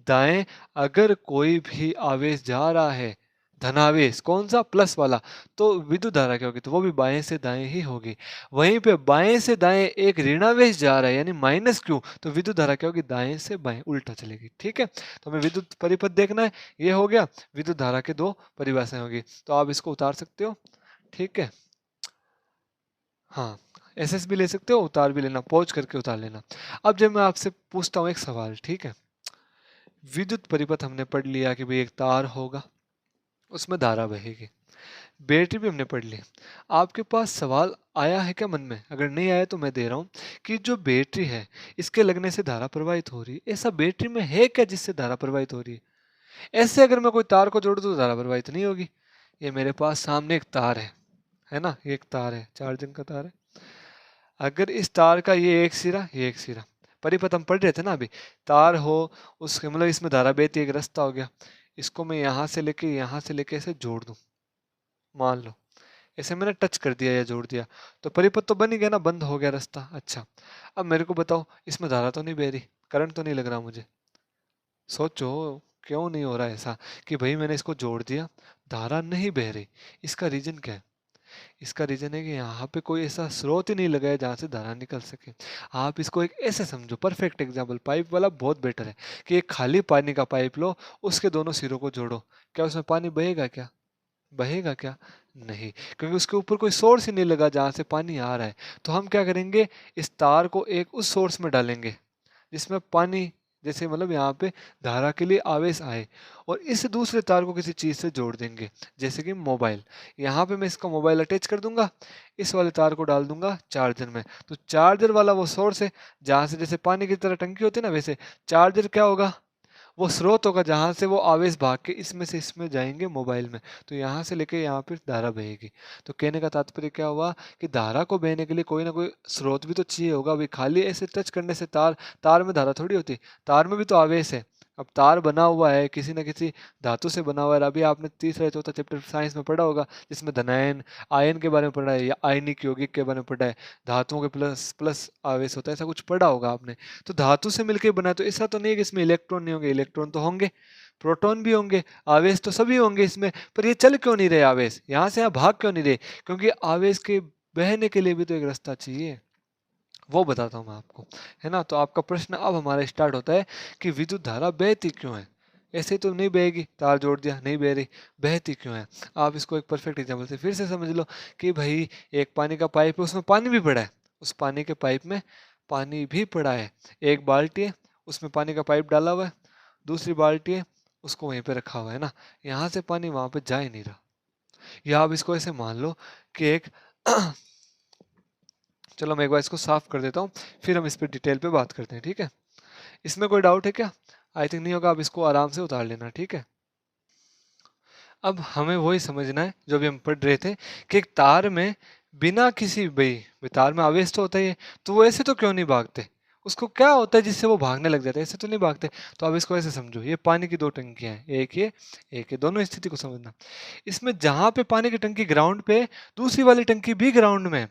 दाएं अगर कोई भी आवेश जा रहा है, धनावेश कौन सा? प्लस वाला, तो विद्युत धारा क्या होगी? तो वो भी बाएं से दाएं ही होगी। वहीं पे बाएं से दाएं एक ऋणावेश जा रहा है यानी माइनस क्यू, तो विद्युत धारा क्या होगी? दाएं से बाएं उल्टा चलेगी। ठीक है, तो हमें विद्युत परिपथ देखना है। ये हो गया, विद्युत धारा के दो परिभाषाएं होगी, तो आप इसको उतार सकते हो। ठीक है, हाँ, एसएस भी ले सकते हो, उतार भी लेना, पॉज करके उतार लेना। अब जब मैं आपसे पूछता हूँ एक सवाल, ठीक है, विद्युत परिपथ हमने पढ़ लिया कि भाई एक तार होगा उसमें धारा बहेगी, बैटरी भी हमने पढ़ ली। आपके पास सवाल आया है क्या मन में? अगर नहीं आया तो मैं दे रहा हूँ कि जो बैटरी है इसके लगने से धारा प्रवाहित हो रही है, ऐसा बैटरी में है क्या जिससे धारा प्रवाहित हो रही है? ऐसे अगर मैं कोई तार को जोड़ दूं तो धारा प्रवाहित नहीं होगी। ये मेरे पास सामने एक तार है ना, ये एक तार है, चार्जिंग का तार है। अगर इस तार का ये एक सिरा, ये एक सिरा, परिपथ हम पढ़ रहे थे ना अभी, तार हो उसके मतलब इसमें धारा बहती एक रास्ता हो गया, इसको मैं यहाँ से लेके ऐसे जोड़ दूं, मान लो ऐसे मैंने टच कर दिया या जोड़ दिया, तो परिपथ तो बन ही गया ना, बंद हो गया रास्ता। अच्छा, अब मेरे को बताओ इसमें धारा तो नहीं बह रही, करंट तो नहीं लग रहा मुझे। सोचो क्यों नहीं हो रहा ऐसा कि भाई मैंने इसको जोड़ दिया, धारा नहीं बह रही, इसका रीजन क्या है? इसका रीजन है कि यहाँ पे कोई ऐसा स्रोत ही नहीं लगा है जहाँ से धारा निकल सके। आप इसको एक ऐसे समझो, परफेक्ट एग्जाम्पल, पाइप वाला बहुत बेटर है कि एक खाली पानी का पाइप लो, उसके दोनों सिरों को जोड़ो, क्या उसमें पानी बहेगा? क्या बहेगा? क्या नहीं, क्योंकि उसके ऊपर कोई सोर्स ही नहीं लगा जहाँ से पानी आ रहा है। तो हम क्या करेंगे, इस तार को एक उस सोर्स में डालेंगे जिसमें पानी, जैसे मतलब यहाँ पे धारा के लिए आवेश आए, और इस दूसरे तार को किसी चीज से जोड़ देंगे, जैसे कि मोबाइल। यहाँ पे मैं इसका मोबाइल अटैच कर दूंगा, इस वाले तार को डाल दूंगा चार्जर में, तो चार्जर वाला वो सोर्स है जहाँ से जैसे पानी की तरह टंकी होती है ना, वैसे चार्जर क्या होगा, वो स्रोत होगा जहाँ से वो आवेश भाग के इसमें से इसमें जाएंगे मोबाइल में, तो यहाँ से लेके यहाँ पे धारा बहेगी। तो कहने का तात्पर्य क्या हुआ कि धारा को बहने के लिए कोई ना कोई स्रोत भी तो चाहिए होगा। अभी खाली ऐसे टच करने से तार, तार में धारा थोड़ी होती, तार में भी तो आवेश है। अब तार बना हुआ है किसी न किसी धातु से बना हुआ है। अभी आपने तीसरा चौथा चैप्टर साइंस में पढ़ा होगा, जिसमें धनायन आयन के बारे में पढ़ा है, या आयनिक यौगिक के बारे में पढ़ा है, धातुओं के प्लस प्लस आवेश होता है, ऐसा कुछ पढ़ा होगा आपने। तो धातु से मिलकर बना है, तो ऐसा तो नहीं है कि इसमें इलेक्ट्रॉन नहीं होंगे, इलेक्ट्रॉन तो होंगे, प्रोटॉन भी होंगे, आवेश तो सभी होंगे इसमें। पर ये चल क्यों नहीं रहे आवेश, यहाँ से यहाँ भाग क्यों नहीं रहे? क्योंकि आवेश के बहने के लिए भी तो एक रास्ता चाहिए, वो बताता हूँ मैं आपको, है ना। तो आपका प्रश्न अब हमारा स्टार्ट होता है कि विद्युत धारा बहती क्यों है? ऐसे तो नहीं बहेगी, तार जोड़ दिया नहीं बह रही, बहती क्यों है? आप इसको एक परफेक्ट एग्जाम्पल से फिर से समझ लो कि भाई एक पानी का पाइप है, उसमें पानी भी पड़ा है, उस पानी के पाइप में पानी भी पड़ा है। एक बाल्टी है, उसमें पानी का पाइप डाला हुआ है, दूसरी बाल्टी है, उसको वहीं पे रखा हुआ है ना, यहाँ से पानी वहां पे जा ही नहीं रहा। या आप इसको ऐसे मान लो कि एक चलो मैं एक बार इसको साफ कर देता हूँ, फिर हम इस पर डिटेल पे बात करते हैं, ठीक है। इसमें कोई डाउट है क्या? आई थिंक नहीं होगा, आप इसको आराम से उतार लेना, ठीक है। अब हमें वही समझना है जो भी हम पढ़ रहे थे कि एक तार में बिना किसी भाई तार में आवेश तो होता ही है, तो वो ऐसे तो क्यों नहीं भागते? उसको क्या होता है जिससे वो भागने लग जाते हैं? ऐसे तो नहीं भागते। तो अब इसको ऐसे समझो, ये पानी की दो टंकियां हैं, एक ये एक ये, दोनों स्थिति को समझना। इसमें जहां पे पानी की टंकी ग्राउंड पे, दूसरी वाली टंकी भी ग्राउंड में है,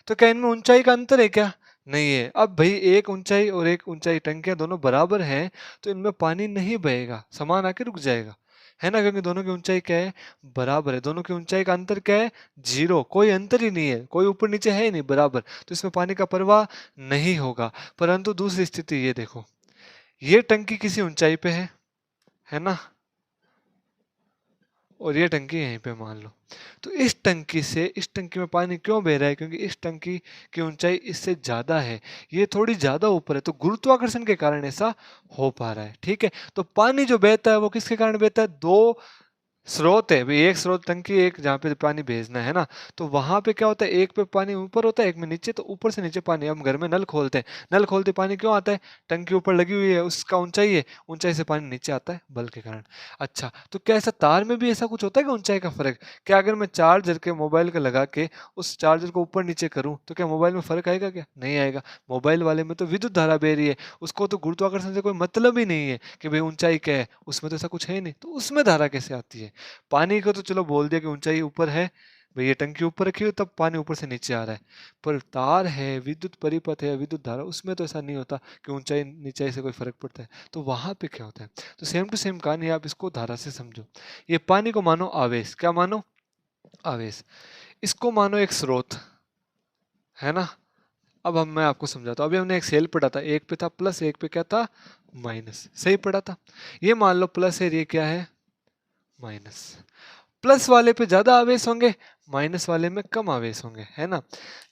तो क्या इनमें ऊंचाई का अंतर है? क्या नहीं है। अब भाई एक ऊंचाई और एक ऊंचाई, टंकियां दोनों बराबर हैं, तो इनमें पानी नहीं बहेगा, समान आके रुक जाएगा, है ना, क्योंकि दोनों की ऊंचाई क्या है? बराबर है। दोनों की ऊंचाई का अंतर क्या है? जीरो, कोई अंतर ही नहीं है, कोई ऊपर नीचे है ही नहीं, बराबर। तो इसमें पानी का प्रवाह नहीं होगा। परंतु दूसरी स्थिति ये देखो, ये टंकी किसी ऊंचाई पे है ना, और ये टंकी यहीं पे मान लो। तो इस टंकी से इस टंकी में पानी क्यों बह रहा है? क्योंकि इस टंकी की ऊंचाई इससे ज्यादा है, ये थोड़ी ज्यादा ऊपर है, तो गुरुत्वाकर्षण के कारण ऐसा हो पा रहा है, ठीक है। तो पानी जो बहता है वो किसके कारण बहता है? दो स्रोत है भाई, एक स्रोत टंकी, एक जहाँ पे पानी भेजना है ना, तो वहां पे क्या होता है, एक पे पानी ऊपर होता है, एक में नीचे, तो ऊपर से नीचे पानी। हम घर में नल खोलते हैं, नल खोलते पानी क्यों आता है? टंकी ऊपर लगी हुई है, उसका ऊंचाई है, ऊंचाई से पानी नीचे आता है बल के कारण। अच्छा, तो क्या ऐसा तार में भी ऐसा कुछ होता है कि ऊंचाई का फर्क? क्या अगर मैं चार्जर के मोबाइल का लगा के उस चार्जर को ऊपर नीचे करूं, तो क्या मोबाइल में फर्क आएगा? क्या नहीं आएगा। मोबाइल वाले में तो विद्युत धारा बह रही है, उसको तो गुरुत्वाकर्षण से कोई मतलब ही नहीं है कि भाई ऊंचाई क्या है, उसमें तो ऐसा कुछ है ही नहीं, तो उसमें धारा कैसे आती है? पानी को तो चलो बोल दिया कि ऊंचाई ऊपर है, भाई ये टंकी ऊपर रखी हुई तब पानी ऊपर से नीचे आ रहा है। पर तार है, विद्युत परिपथ है, विद्युत धारा, उसमें तो ऐसा नहीं होता कि ऊंचाई नीचाई से कोई फर्क पड़ता है। तो वहां पे क्या होता है? तो सेम टू सेम कहानी, आप इसको धारा से समझो। ये पानी को मानो आवेश, क्या मानो? आवेश। इसको मानो एक स्रोत, है ना। अब हम मैं आपको समझाता हूँ। अभी हमने एक सेल पढ़ा था, एक पे था प्लस, एक पे क्या था? माइनस, सही पढ़ा था। ये मान लो प्लस है, ये क्या है? माइनस। प्लस वाले पे ज्यादा आवेश होंगे, माइनस वाले में कम आवेश होंगे, है ना।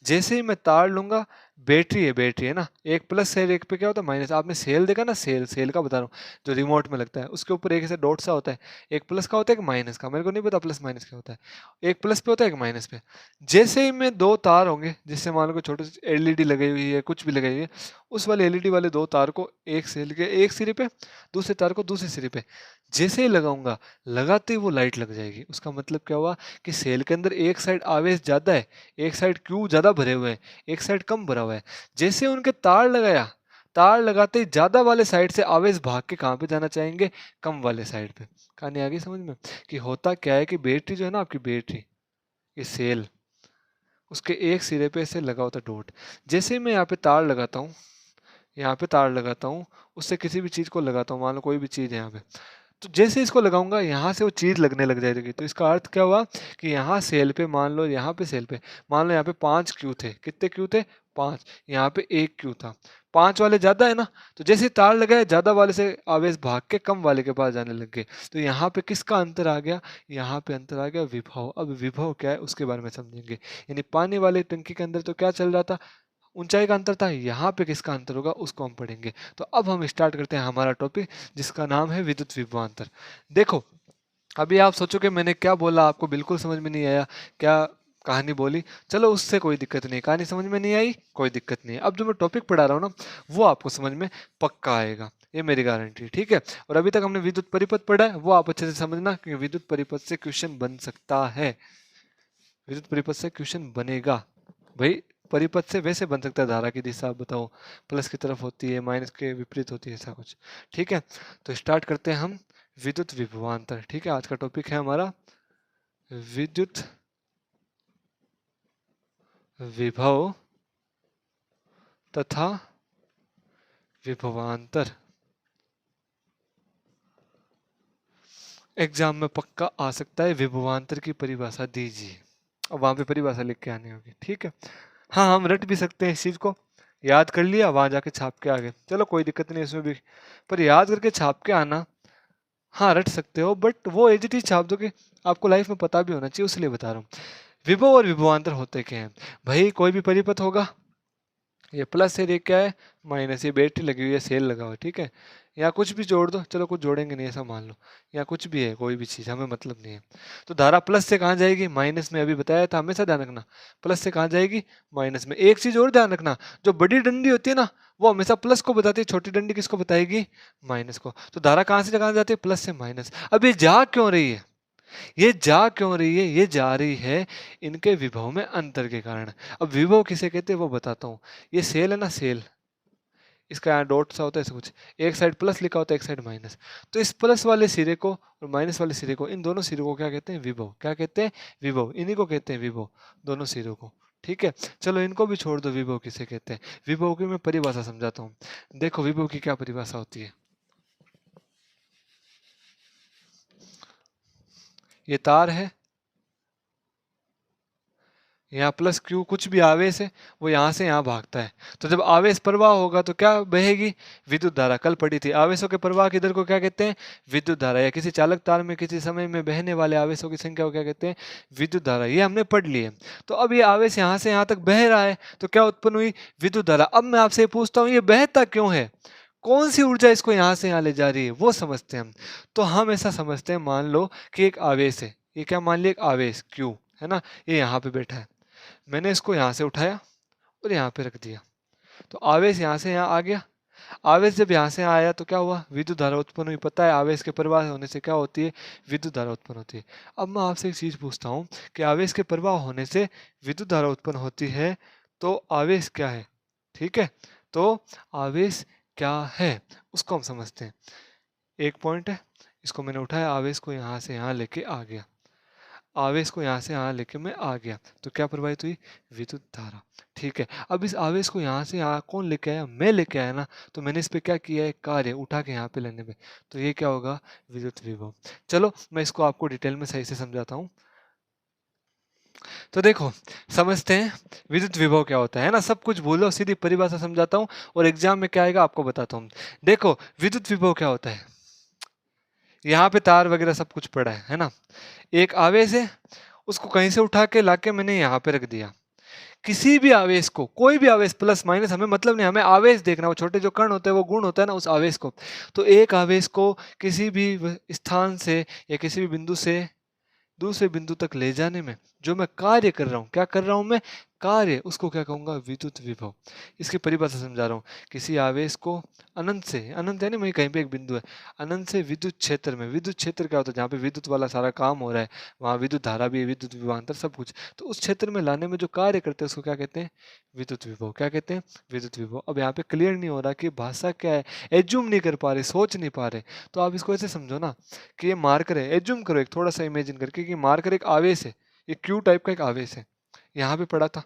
जैसे ही मैं तार लूंगा, बैटरी है ना, एक प्लस है, एक पे क्या होता है? माइनस। आपने सेल देखा ना, सेल सेल का बता रहा हूँ, जो रिमोट में लगता है, उसके ऊपर एक ऐसा डॉट सा होता है, एक प्लस का होता है, एक माइनस का, मेरे को नहीं पता प्लस माइनस क्या होता है, एक प्लस पे होता है, एक माइनस पे। जैसे ही में दो तार होंगे, जिससे मान लो छोटे एलईडी लगी हुई है, कुछ भी लगाई हुई है, उस वाले एलईडी वाले दो तार को एक सेल के एक सिरे पे, दूसरे तार को दूसरे सिरे पे जैसे ही लगाऊंगा, लगाते ही वो लाइट लग जाएगी। उसका मतलब क्या हुआ कि सेल के अंदर एक साइड आवेश ज्यादा है, एक साइड क्यू ज्यादा भरे हुए हैं, एक साइड कम भरा हुआ है। जैसे उनके तार लगाया, तार लगाते ही ज्यादा वाले साइड से आवेश भाग के कहाँ पे जाना चाहेंगे? कम वाले साइड पे। कहानी आ गई समझ में? कि होता क्या है कि बैटरी जो है ना, आपकी बैटरी, ये सेल, उसके एक सिरे पे ऐसे लगा होता डॉट। जैसे ही मैं यहाँ पे तार लगाता हूँ, यहाँ पे तार लगाता हूँ, उससे किसी भी चीज को लगाता हूँ, मान लो कोई भी चीज है यहाँ पे, तो जैसे इसको लगाऊंगा यहाँ से वो चीज लगने लग जाएगी। तो इसका अर्थ क्या हुआ कि यहाँ सेल पे मान लो, यहाँ पे सेल पे मान लो यहाँ पे 5 क्यू थे। कितने क्यू थे? 5। यहाँ पे 1 क्यू था। 5 वाले ज्यादा है ना, तो जैसे तार लगाए ज्यादा वाले से आवेश भाग के कम वाले के पास जाने लग गए। तो यहाँ पे किसका अंतर आ गया? यहाँ पे अंतर आ गया विभव। अब विभव क्या है उसके बारे में समझेंगे। यानी पानी वाले टंकी के अंदर तो क्या चल रहा था? ऊंचाई का अंतर था। यहाँ पे किसका अंतर होगा उसको हम पढ़ेंगे। तो अब हम स्टार्ट करते हैं हमारा टॉपिक, जिसका नाम है विद्युत विभवांतर। देखो, अभी आप सोचोगे मैंने क्या बोला, आपको बिल्कुल समझ में नहीं आया, क्या कहानी बोली। चलो उससे कोई दिक्कत नहीं, कहानी समझ में नहीं आई कोई दिक्कत नहीं है। अब जो मैं टॉपिक पढ़ा रहा हूँ ना, वो आपको समझ में पक्का आएगा, ये मेरी गारंटी, ठीक है। और अभी तक हमने विद्युत परिपथ पढ़ा है, वो आप अच्छे से समझना, क्योंकि विद्युत परिपथ से क्वेश्चन बन सकता है। विद्युत परिपथ से क्वेश्चन बनेगा भाई। परिपथ से वैसे बन सकता है, धारा की दिशा बताओ, प्लस की तरफ होती है, माइनस के विपरीत होती है, ऐसा कुछ, ठीक है। तो स्टार्ट करते हैं हम विद्युत विभवांतर, ठीक है। आज का टॉपिक है हमारा विद्युत विभव तथा विभवांतर। एग्जाम में पक्का आ सकता है, विभवांतर की परिभाषा दीजिए। अब वहां पे परिभाषा लिख के आनी होगी, ठीक है। हाँ, हम रट भी सकते हैं इस चीज को, याद कर लिया वहां जाके छाप के आ गए, चलो कोई दिक्कत नहीं इसमें भी। पर याद करके छाप के आना, हाँ रट सकते हो, बट वो एज इट इज छाप दो कि आपको लाइफ में पता भी होना चाहिए, इसलिए बता रहा हूँ। विभव और विभवांतर होते क्या हैं भाई? कोई भी परिपथ होगा, ये प्लस है, ये क्या है माइनस, ये बैटरी लगी हुई है, सेल लगा हुआ है, ठीक है। या कुछ भी जोड़ दो, चलो कुछ जोड़ेंगे नहीं ऐसा मान लो, या कुछ भी है, कोई भी चीज हमें मतलब नहीं है। तो धारा प्लस से कहाँ जाएगी? माइनस में। अभी बताया था, हमेशा ध्यान रखना, प्लस से कहाँ जाएगी? माइनस में। एक चीज और ध्यान रखना, जो बड़ी डंडी होती है ना, वो हमेशा प्लस को बताती है, छोटी डंडी किसको बताएगी? माइनस को। तो धारा कहाँ से कहाँ जाती है? प्लस से माइनस। अब ये जा क्यों रही है? ये जा क्यों रही है? ये जा रही है इनके विभव में अंतर के कारण। अब विभव किसे कहते हैं वो बताता हूँ। ये सेल है ना, सेल, इसका यहाँ डॉट सा होता है, ऐसा कुछ, एक साइड प्लस लिखा होता है, एक साइड माइनस। तो इस प्लस वाले सिरे को और माइनस वाले सिरे को, इन दोनों सिरों को क्या कहते हैं? विभव। क्या कहते हैं? विभव। इन्हीं को कहते हैं विभव, दोनों सिरों को, ठीक है। चलो इनको भी छोड़ दो, विभव किसे कहते हैं? विभव की मैं परिभाषा समझाता हूँ। देखो विभव की क्या परिभाषा होती है। ये तार है, यहाँ प्लस क्यू, कुछ भी आवेश है वो यहाँ से यहाँ भागता है। तो जब आवेश प्रवाह होगा तो क्या बहेगी? विद्युत धारा। कल पढ़ी थी, आवेशों के प्रवाह की दर को क्या कहते हैं? विद्युत धारा। या किसी चालक तार में किसी समय में बहने वाले आवेशों की संख्या को क्या कहते हैं? विद्युत धारा। ये हमने पढ़ ली है। तो अब ये आवेश यहाँ से यहाँ तक बह रहा है, तो क्या उत्पन्न हुई? विद्युत धारा। अब मैं आपसे पूछता हूँ, ये बहता क्यों है? कौन सी ऊर्जा इसको यहाँ से यहाँ ले जा रही है, वो समझते हैं हम। तो हम ऐसा समझते हैं, मान लो कि एक आवेश है, ये क्या मान लिया? एक आवेश क्यू है ना, ये यहाँ पे बैठा है, मैंने इसको यहाँ से उठाया और यहाँ पे रख दिया, तो आवेश यहाँ से यहाँ आ गया। आवेश जब यहाँ से आया तो क्या हुआ? विद्युत धारा उत्पन्न हुई। पता है आवेश के प्रवाह होने से क्या होती है? विद्युत धारा उत्पन्न होती है। अब मैं आपसे एक चीज पूछता हूँ कि आवेश के प्रवाह होने से विद्युत धारा उत्पन्न होती है, तो आवेश क्या है? ठीक है, तो आवेश क्या है उसको हम समझते हैं। एक पॉइंट है, इसको मैंने उठाया, आवेश को यहाँ से यहाँ लेके आ गया, आवेश को यहाँ से यहाँ लेके मैं आ गया, तो क्या प्रवाहित हुई? विद्युत धारा। ठीक है, अब इस आवेश को यहाँ से यहाँ कौन लेके आया? मैं लेके आया ना, तो मैंने इस पे क्या किया है? कार्य उठा के यहाँ पे लेने में, तो ये क्या होगा? विद्युत विभव। चलो मैं इसको आपको डिटेल में सही से समझाता हूँ। तो देखो, समझते हैं विद्युत विभव क्या होता है ना। सब कुछ भूलो, सीधी परिभाषा समझाता हूँ और एग्जाम में क्या आएगा आपको बताता हूँ। देखो विद्युत विभव क्या होता है, यहाँ पे तार वगैरह सब कुछ पड़ा है ना। एक आवेश है, उसको कहीं से उठा के लाके मैंने यहाँ पे रख दिया। किसी भी आवेश को, कोई भी आवेश, प्लस माइनस हमें मतलब नहीं, हमें आवेश देखना, वो छोटे जो कण होते हैं वो गुण होता है ना उस आवेश को। तो एक आवेश को किसी भी स्थान से या किसी भी बिंदु से दूसरे बिंदु तक ले जाने में जो मैं कार्य कर रहा हूँ, क्या कर रहा हूँ मैं? कार्य, उसको क्या कहूंगा? विद्युत विभव। इसकी परिभाषा समझा रहा हूँ। किसी आवेश को अनंत से, अनंत है ना, वही कहीं पे एक बिंदु है, अनंत से विद्युत क्षेत्र में, विद्युत क्षेत्र क्या होता है? जहाँ पे विद्युत वाला सारा काम हो रहा है, वहाँ विद्युत धारा भी है, विद्युत विभवांतर सब कुछ, तो उस क्षेत्र में लाने में जो कार्य करते हैं उसको क्या कहते हैं? विद्युत विभव। क्या कहते हैं? विद्युत विभव। अब यहाँ पे क्लियर नहीं हो रहा कि भाषा क्या है, एज्यूम नहीं कर पा रहे, सोच नहीं पा रहे, तो आप इसको ऐसे समझो ना कि ये मार्कर है, एज्यूम करो एक थोड़ा सा इमेजिन करके कि मार्कर एक आवेश है, ये क्यू टाइप का एक आवेश है, यहाँ पे पड़ा था,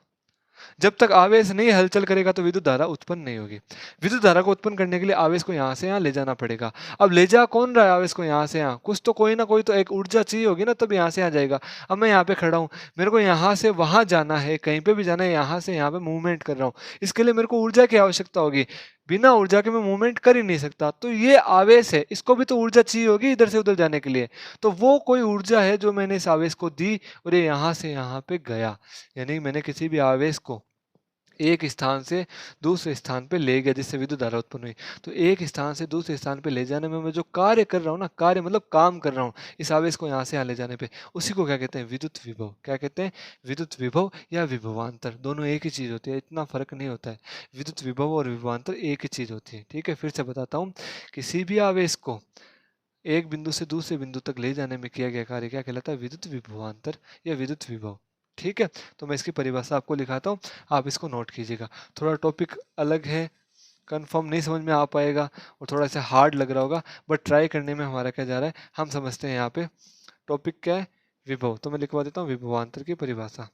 जब तक आवेश नहीं हलचल करेगा तो विद्युत धारा उत्पन्न नहीं होगी। विद्युत धारा को उत्पन्न करने के लिए आवेश को यहाँ से यहाँ ले जाना पड़ेगा। अब ले जा कौन रहा है आवेश को यहाँ से यहाँ? कुछ तो कोई ना कोई तो एक ऊर्जा चाहिए होगी ना, तब यहाँ से यहाँ जाएगा। अब मैं यहाँ पे खड़ा हूँ, मेरे को यहाँ से वहां जाना है, कहीं पे भी जाना है, यहाँ से यहाँ पे मूवमेंट कर रहा हूँ, इसके लिए मेरे को ऊर्जा की आवश्यकता होगी। बिना ऊर्जा के मैं मूवमेंट कर ही नहीं सकता। तो ये आवेश है, इसको भी तो ऊर्जा चाहिए होगी इधर से उधर जाने के लिए। तो वो कोई ऊर्जा है जो मैंने इस आवेश को दी और ये यहाँ से यहाँ पे गया। यानी मैंने किसी भी आवेश को एक स्थान से दूसरे स्थान पे ले गया, जिससे विद्युत धारा उत्पन्न हुई। तो एक स्थान से दूसरे स्थान पे ले जाने में मैं जो कार्य कर रहा हूँ ना, कार्य मतलब काम कर रहा हूँ इस आवेश को यहाँ से यहाँ ले जाने पे, उसी को क्या कहते हैं? विद्युत विभव। क्या कहते हैं? विद्युत विभव या विभवांतर। दोनों एक ही चीज होती है, इतना फर्क नहीं होता है। विद्युत विभव और विभवांतर एक ही चीज होती है। ठीक है, फिर से बताता हूँ। किसी भी आवेश को एक बिंदु से दूसरे बिंदु तक ले जाने में किया गया कार्य क्या कहलाता है? विद्युत विभवांतर या विद्युत विभव। ठीक है, तो मैं इसकी परिभाषा आपको लिखाता हूँ, आप इसको नोट कीजिएगा। थोड़ा टॉपिक अलग है, कंफर्म नहीं समझ में आ पाएगा और थोड़ा सा हार्ड लग रहा होगा, बट ट्राई करने में हमारा क्या जा रहा है, हम समझते हैं यहाँ पे टॉपिक क्या है, विभव। तो मैं लिखवा देता हूँ विभवांतर की परिभाषा।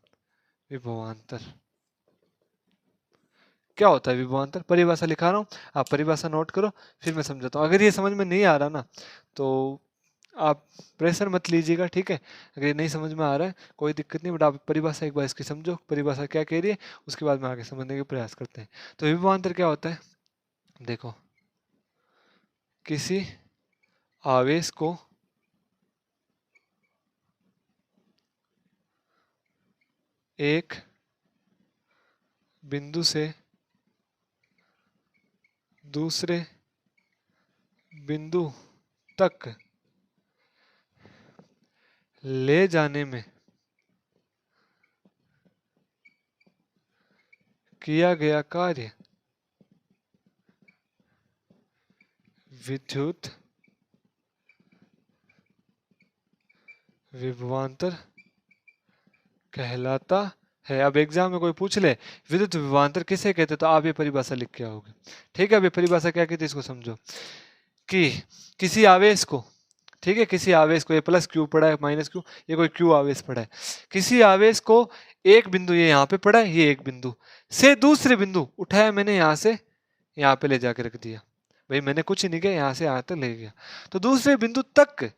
विभवांतर क्या होता है? विभवांतर परिभाषा लिखा रहा हूँ, आप परिभाषा नोट करो, फिर मैं समझाता हूँ। अगर ये समझ में नहीं आ रहा ना तो आप प्रेशर मत लीजिएगा, ठीक है। अगर ये नहीं समझ में आ रहा है कोई दिक्कत नहीं, बट आप परिभाषा एक बार इसकी समझो, परिभाषा क्या कह रही है, उसके बाद में आगे समझने का प्रयास करते हैं। तो विभवांतर क्या होता है? देखो, किसी आवेश को एक बिंदु से दूसरे बिंदु तक ले जाने में किया गया कार्य विद्युत विभवांतर कहलाता है। अब एग्जाम में कोई पूछ ले विद्युत विभवांतर किसे कहते, तो आप ये परिभाषा लिख के आओगे। ठीक है, अब ये परिभाषा क्या कहती है इसको समझो। कि किसी आवेश को, ठीक है, किसी आवेश को, ये प्लस क्यू पड़ा है, माइनस क्यू, ये कोई क्यू आवेश पड़ा है। किसी आवेश को एक बिंदु, ये यहाँ पे पड़ा है, ये एक बिंदु से दूसरे बिंदु उठाया मैंने, यहाँ से यहाँ पे ले जाके रख दिया। भाई मैंने कुछ ही नहीं किया, यहाँ से यहाँ तक ले गया। तो दूसरे बिंदु तक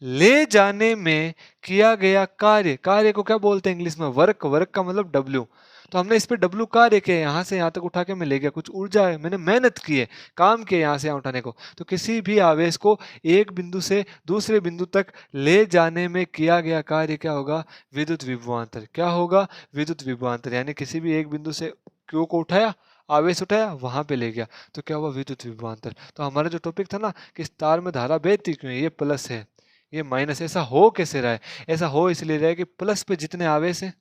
ले जाने में किया गया कार्य, कार्य को क्या बोलते हैं इंग्लिश में? वर्क। वर्क का मतलब डब्ल्यू। तो हमने इस पे डब्ल्यू कार्य किया, यहाँ से यहाँ तक उठा के मैं ले गया, कुछ ऊर्जा है, मैंने मेहनत की है, काम किया यहाँ से यहाँ उठाने को। तो किसी भी आवेश को एक बिंदु से दूसरे बिंदु तक ले जाने में किया गया कार्य क्या होगा? विद्युत विभवांतर। क्या होगा? विद्युत विभवांतर। यानी किसी भी एक बिंदु से क्यू को उठाया, आवेश उठाया, वहां पे ले गया, तो क्या हुआ? विद्युत विभवांतर। तो हमारा जो टॉपिक था ना कि तार में धारा बहती क्यों है, ये प्लस है, ये माइनस। ऐसा हो कैसे रहा है? ऐसा हो इसलिए रहा है कि प्लस पे जितने आवेश हैं,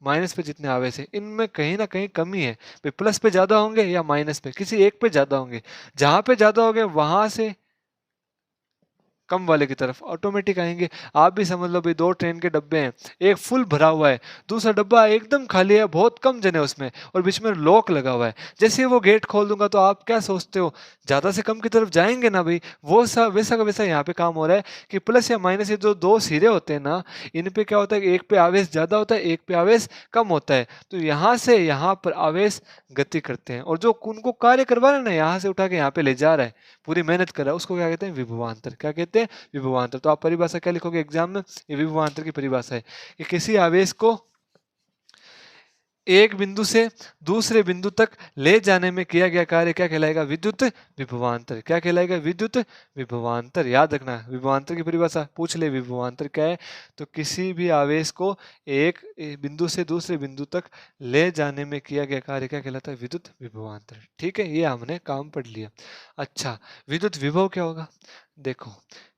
माइनस पे जितने आवेश हैं, इनमें कहीं ना कहीं कमी है। पे प्लस पे ज्यादा होंगे या माइनस पे, किसी एक पे ज्यादा होंगे। जहां पे ज्यादा होंगे वहां से कम वाले की तरफ ऑटोमेटिक आएंगे। आप भी समझ लो भाई, दो ट्रेन के डब्बे हैं, एक फुल भरा हुआ है, दूसरा डब्बा एकदम खाली है, बहुत कम जने उसमें, और बीच में लॉक लगा हुआ है। जैसे ही वो गेट खोल दूंगा तो आप क्या सोचते हो? ज्यादा से कम की तरफ जाएंगे ना भाई। वो सब वैसा का वैसा यहाँ पे काम हो रहा है कि प्लस या माइनस, ये जो दो सिरे होते हैं ना, इन पे क्या होता है कि एक पे आवेश ज्यादा होता है, एक पे आवेश कम होता है। तो यहाँ से यहाँ पर आवेश गति करते हैं, और जो उनको कार्य करवा रहे हैं ना, यहाँ से उठा के यहाँ पे ले जा रहा है, पूरी मेहनत कर रहा है, उसको क्या कहते हैं? विभवांतर। क्या कहते हैं? विभवांतर। तो आप परिभाषा क्या लिखोगे एग्जाम में? ये विभवांतर की परिभाषा है कि किसी आवेश को एक बिंदु से दूसरे बिंदु तक ले जाने में किया गया कार्य क्या कहलाएगा? विद्युत विभवांतर। क्या कहलाएगा? विद्युत विभवांतर। याद रखना, विभवांतर की परिभाषा पूछ ले, विभवांतर क्या है? तो किसी भी आवेश को एक बिंदु से दूसरे बिंदु तक ले जाने में किया गया कार्य क्या कहलाता है? विद्युत विभवांतर। ठीक है, ये हमने काम पढ़ लिया। अच्छा, विद्युत विभव क्या होगा? देखो,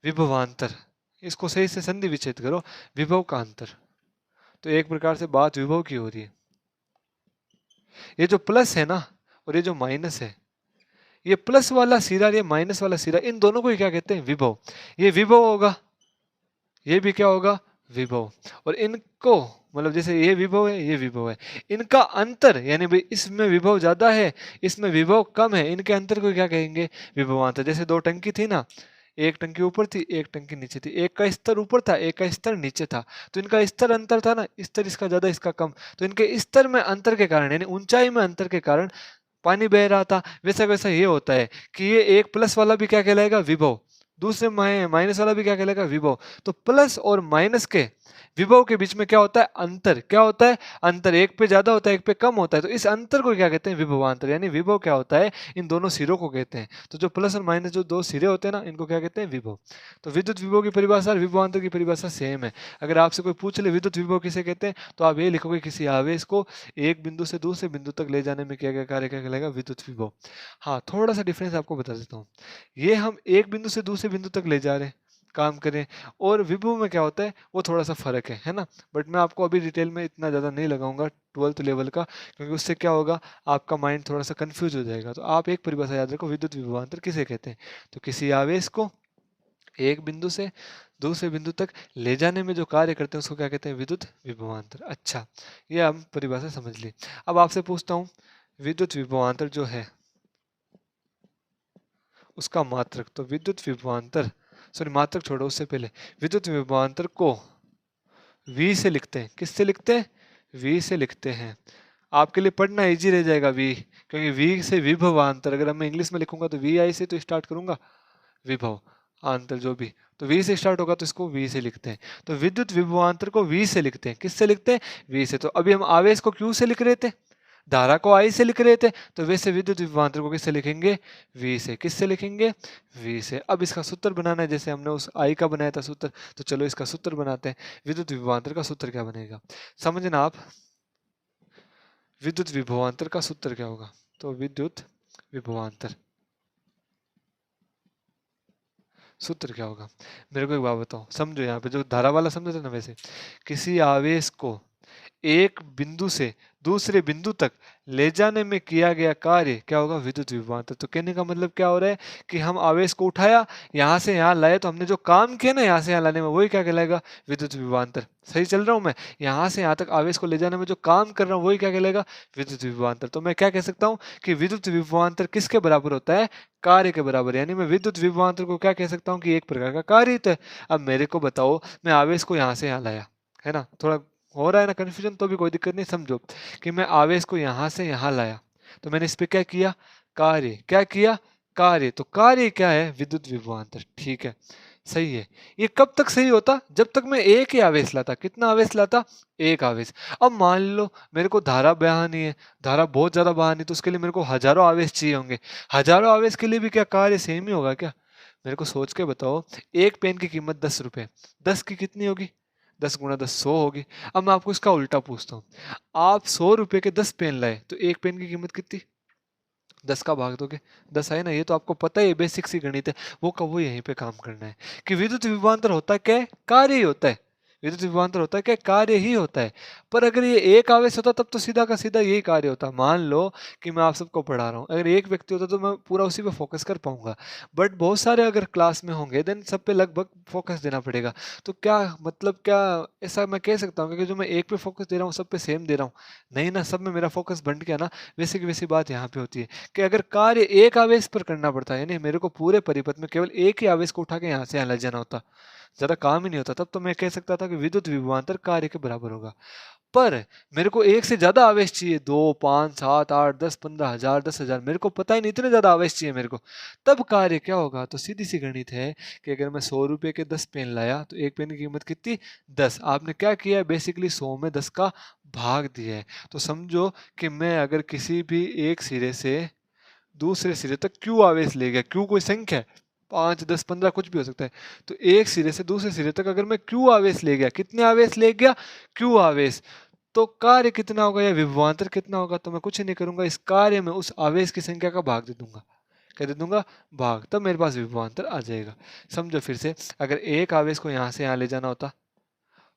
विभवांतर, इसको सही से संधि विच्छेद करो, विभव का अंतर। तो एक प्रकार से बात विभव की हो रही है। ये जो प्लस है ना और ये जो माइनस है, ये प्लस वाला सिरा और ये माइनस वाला सिरा, इन दोनों को ही क्या कहते हैं? विभव। ये विभव होगा, ये भी क्या होगा? विभव। और इनको मतलब जैसे ये विभव है, ये विभव है, इनका अंतर, यानी भाई इसमें विभव ज्यादा है, इसमें विभव कम है, इनके अंतर को क्या कहेंगे? विभवांतर। जैसे दो टंकी थी ना, एक टंकी ऊपर थी, एक टंकी नीचे थी, एक का स्तर ऊपर था, एक का स्तर नीचे था, तो इनका स्तर अंतर था ना, स्तर इसका ज्यादा इसका कम, तो इनके स्तर में अंतर के कारण यानी ऊंचाई में अंतर के कारण पानी बह रहा था। वैसा वैसा ये होता है कि ये एक प्लस वाला भी क्या कहलाएगा, विभव, दूसरे माइनस वाला भी क्या कहलाएगा, विभव। तो प्लस और माइनस के विभव के बीच में क्या होता है, अंतर, क्या होता है, अंतर, एक पे ज्यादा होता है एक पे कम होता है, तो इस अंतर को क्या कहते हैं, विभवांतर, यानी विभव क्या होता है, इन दोनों सिरों को कहते हैं। तो जो प्लस और माइनस जो दो सिरे होते हैं ना, इनको क्या कहते हैं, विभव। तो विद्युत विभव की परिभाषा और विभवांतर की परिभाषा सेम है। अगर आपसे कोई पूछ ले विद्युत विभव किसे कहते हैं, तो आप ये लिखोगे किसी आवेश को एक बिंदु से दूसरे बिंदु तक ले जाने में किया गया कार्य क्या कहलाएगा, विद्युत विभव। हाँ, थोड़ा सा डिफरेंस आपको बता देता हूँ। ये हम एक बिंदु से दूसरे बिंदु तक ले जा रहे हैं, काम करें, और विभव में क्या होता है वो थोड़ा सा फर्क है ना। बट मैं आपको अभी डिटेल में इतना ज़्यादा नहीं लगाऊंगा 12th लेवल का, क्योंकि उससे क्या होगा, आपका माइंड थोड़ा सा कंफ्यूज हो जाएगा। तो आप एक परिभाषा याद रखो, विद्युत विभवांतर किसे कहते हैं, तो किसी आवेश को एक बिंदु से दूसरे बिंदु तक ले जाने में जो कार्य करते हैं उसको क्या कहते हैं, विद्युत विभवांतर। अच्छा, ये हम परिभाषा समझ ली। अब आपसे पूछता हूँ, विद्युत विभवांतर जो है उसका मात्रक, तो विद्युत विभवांतर, सॉरी मात्रक छोड़ो, उससे पहले विद्युत विभवांतर को V से लिखते हैं, किससे लिखते हैं, V से लिखते हैं। आपके लिए पढ़ना इजी रह जाएगा V, क्योंकि V से विभवांतर, अगर मैं इंग्लिश में लिखूंगा तो VI से तो स्टार्ट करूंगा, विभव आंतर जो भी, तो V से स्टार्ट होगा तो इसको V से लिखते हैं। तो विद्युत विभवांतर को V से लिखते हैं, किससे लिखते हैं, V से। तो अभी हम आवेश को Q से लिख रहे थे, धारा को I से लिख रहे थे, तो वैसे विद्युत विभवांतर को किससे लिखेंगे, V से। किससे लिखेंगे, V से। अब इसका सूत्र बनाना है, जैसे हमने उस I का बनाया था सूत्र, तो चलो इसका सूत्र बनाते हैं। विद्युत विभवांतर का सूत्र क्या बनेगा, समझना आप, विद्युत विभवांतर का सूत्र क्या होगा, तो विद्युत विभवांतर सूत्र क्या होगा, मेरे को एक बात बताओ, समझो यहाँ पे जो धारा वाला समझे थे ना, वैसे किसी आवेश को एक बिंदु से दूसरे बिंदु तक ले जाने में किया गया कार्य क्या होगा, विद्युत विभवांतर। तो कहने का मतलब क्या हो रहा है कि हम आवेश को उठाया, यहाँ से यहाँ लाए, तो हमने जो काम किया ना यहाँ से यहाँ लाने में, वही क्या कहलाएगा, विद्युत विभवांतर। सही चल रहा हूँ मैं, यहाँ से यहाँ तक आवेश को ले जाने में जो काम कर रहा हूँ वही क्या कहलाएगा, विद्युत विभवांतर। तो मैं क्या कह सकता हूँ कि विद्युत विभवांतर किसके बराबर होता है, कार्य के बराबर। यानी मैं विद्युत विभवांतर को क्या कह सकता हूँ कि एक प्रकार का कार्य होता है। अब मेरे को बताओ, मैं आवेश को यहाँ से यहाँ लाया, है ना, थोड़ा हो रहा है ना कंफ्यूजन, तो भी कोई दिक्कत नहीं, समझो कि मैं आवेश को यहाँ से यहाँ लाया, तो मैंने इस पे क्या किया, कार्य, क्या किया, कार्य। तो कार्य क्या है, विद्युत विभवांतर। ठीक है, सही है। ये कब तक सही होता, जब तक मैं एक ही आवेश लाता। कितना आवेश लाता, एक आवेश। अब मान लो मेरे को धारा बहानी है, धारा बहुत ज्यादा बहानी, तो उसके लिए मेरे को हजारों आवेश चाहिए होंगे। हजारों आवेश के लिए भी क्या कार्य सेम ही होगा क्या, मेरे को सोच के बताओ। एक पेन की कीमत 10 रुपए, 10 की कितनी होगी, 10 × 10 100 होगी। अब मैं आपको इसका उल्टा पूछता हूँ, आप 100 रुपए के 10 पेन लाए, तो एक पेन की कीमत कितनी, 10 का भाग दोगे, 10 है ना। ये तो आपको पता है, बेसिक सी गणित है, वो कब वो यहीं पे काम करना है कि विद्युत विभवांतर होता है क्या है, कार्य ही होता है। विद्युत विभवांतर होता है क्या, कार्य ही होता है। पर अगर ये एक आवेश होता तब तो सीधा का सीधा यही कार्य होता। मान लो कि मैं आप सबको पढ़ा रहा हूँ, अगर एक व्यक्ति होता तो मैं पूरा उसी पे फोकस कर पाऊंगा, बट बहुत सारे अगर क्लास में होंगे देन सब पे लगभग फोकस देना पड़ेगा। तो क्या मतलब, क्या ऐसा मैं कह सकता हूँ कि जो मैं एक पे फोकस दे रहा हूँ सब पे सेम दे रहा हूँ, नहीं ना, सब में मेरा फोकस बंट गया ना। वैसे की वैसी बात यहाँ पे होती है कि अगर कार्य एक आवेश पर करना पड़ता है, यानी मेरे को पूरे परिपथ में केवल एक ही आवेश को उठा के यहाँ से यहाँ ले जाना होता, ज्यादा काम ही नहीं होता, तब तो मैं कह सकता था कि विद्युत विभवांतर कार्य के बराबर होगा। पर मेरे को एक से ज्यादा आवेश चाहिए, 2 5 7 8 10 15 हजार 10,000, मेरे को पता ही नहीं, इतने ज्यादा आवेश चाहिए मेरे को, तब कार्य क्या होगा। तो सीधी सी गणित है कि अगर मैं 100 रुपए के 10 पेन लाया, तो एक पेन की कीमत कितनी, 10। आपने क्या किया है, बेसिकली 100 में 10 का भाग दिया है। तो समझो कि मैं अगर किसी भी एक सिरे से दूसरे सिरे तक क्यू आवेश ले गया, क्यू कोई संख्या है, 5 10 15 कुछ भी हो सकता है, तो एक सिरे से दूसरे सिरे तक अगर मैं क्यू आवेश ले गया, कितने आवेश ले गया, क्यू आवेश, तो कार्य कितना होगा या विभवांतर कितना होगा, तो मैं कुछ नहीं करूंगा, इस कार्य में उस आवेश की संख्या का भाग दे दूंगा। क्या दे दूंगा, भाग, तब मेरे पास विभवांतर आ जाएगा। समझो फिर से, अगर एक आवेश को यहाँ से यहाँ ले जाना होता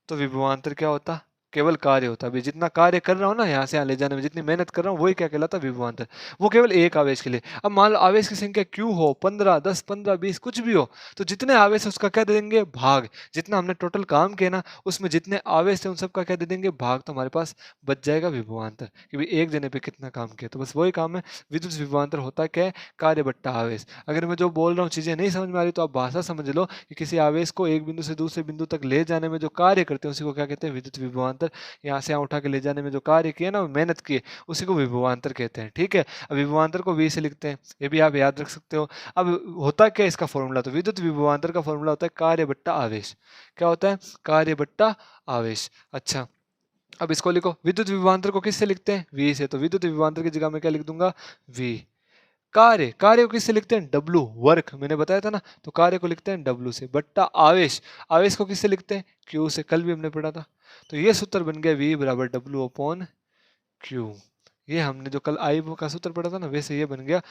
तो विभवांतर क्या होता, केवल कार्य होता है। अभी जितना कार्य कर रहा हूँ ना यहाँ से यहाँ ले जाने में, जितनी मेहनत कर रहा हूँ, वही क्या कहलाता है, विभवांतर। वो केवल एक आवेश के लिए। अब मान लो आवेश की संख्या क्यू हो, 15, 10, 15, 20 कुछ भी हो, तो जितने आवेश है उसका क्या दे देंगे, भाग। जितना हमने टोटल काम किया ना, उसमें जितने आवेश थे उन सबका क्या दे देंगे, भाग। तो हमारे पास बच जाएगा विभवांतर, कि भाई एक जने पे कितना काम किया। तो बस वही काम है। विद्युत विभवांतर होता क्या है, कार्य बट्टा आवेश। अगर मैं जो बोल रहा हूँ चीजें नहीं समझ में आ रही, तो आप भाषा समझ लो कि किसी आवेश को एक बिंदु से दूसरे बिंदु तक ले जाने में जो कार्य करते हैं उसी को क्या कहते हैं, विद्युत विभवांतर। यहाँ से यहाँ उठा के ले जाने में जो कार्य किए ना, मेहनत किए, उसी को विभवांतर कहते हैं। ठीक है, अब विभवांतर को वी से लिखते हैं, ये भी आप याद रख सकते हो। अब होता क्या है इसका फॉर्मूला, तो विद्युत विभवांतर का फॉर्मूला होता है कार्य बट्टा आवेश। क्या होता है, कार्य बट्टा आवेश। अच्छा, अब इसको लिखो, विद्युत विभवांतर को किससे लिखते हैं, वी से। तो विद्युत विभवांतर की जगह में क्या लिख दूंगा, वी। कार्य, कार्य को किससे लिखते हैं, डब्लू, वर्क, मैंने बताया था ना। तो कार्य को लिखते हैं डब्लू से, बट्टा आवेश, आवेश को किससे लिखते हैं, क्यू से, कल भी हमने पढ़ा था। तो ये सूत्र बन गया V बराबर डब्लू अपॉन क्यू। ये हमने जो कल आई का सूत्र पढ़ा था ना, वैसे ये बन गया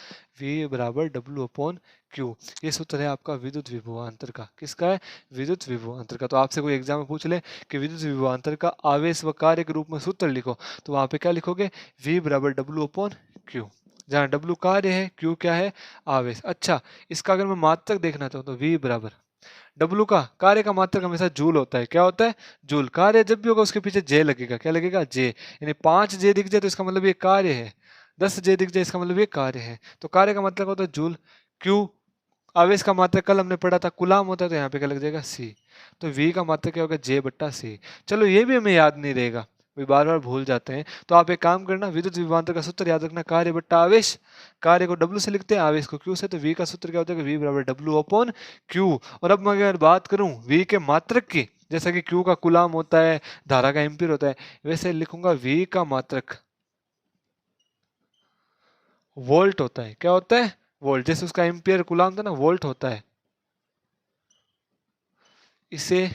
V बराबर डब्लू अपॉन क्यू। ये सूत्र है आपका विद्युत विभवांतर का। किसका है, विद्युत विभवांतर का। तो आपसे कोई एग्जाम में पूछ ले कि विद्युत विभवांतर का आवेश व कार्य के रूप में सूत्र लिखो, तो वहां पे क्या लिखोगे, V बराबर डब्लू अपॉन क्यू, जहाँ डब्लू कार्य है, क्यू क्या है, आवेश। अच्छा, इसका अगर मैं मात्रक देखना चाहूँ तो V बराबर डब्लू का, कार्य का मात्रक हमेशा जूल होता है। क्या होता है, जूल। कार्य जब भी होगा उसके पीछे जे लगेगा। क्या लगेगा, जे। यानी 5 जे दिख जाए तो इसका मतलब ये कार्य है, 10 जे दिख जाए इसका मतलब ये कार्य है। तो कार्य का मात्रक होता है जूल। क्यू, आवेश का मात्रक कल हमने पढ़ा था कुलाम होता है, तो यहाँ पे क्या लग जाएगा, सी। तो वी का मात्रक क्या होगा, जे बट्टा सी। चलो ये भी हमें याद नहीं रहेगा, वे बार बार भूल जाते हैं। तो आप एक काम करना, विद्युत विभवांतर का सूत्र याद रखना, कार्य बट्टा आवेश। कार्य को डब्ल्यू से लिखते हैं, आवेश को क्यू से। तो वी का सूत्र क्या होता है, वी बराबर डब्ल्यू अपॉन क्यू। और अब मैं अगर बात करूं वी के मात्रक की, जैसा कि क्यू का कुलाम होता है, धारा का एम्पीयर होता है, वैसे लिखूंगा वी का मात्रक वोल्ट होता है। क्या होता है, वोल्ट। जैसे उसका एम्पियर कुलाम था ना, वोल्ट होता है। इसे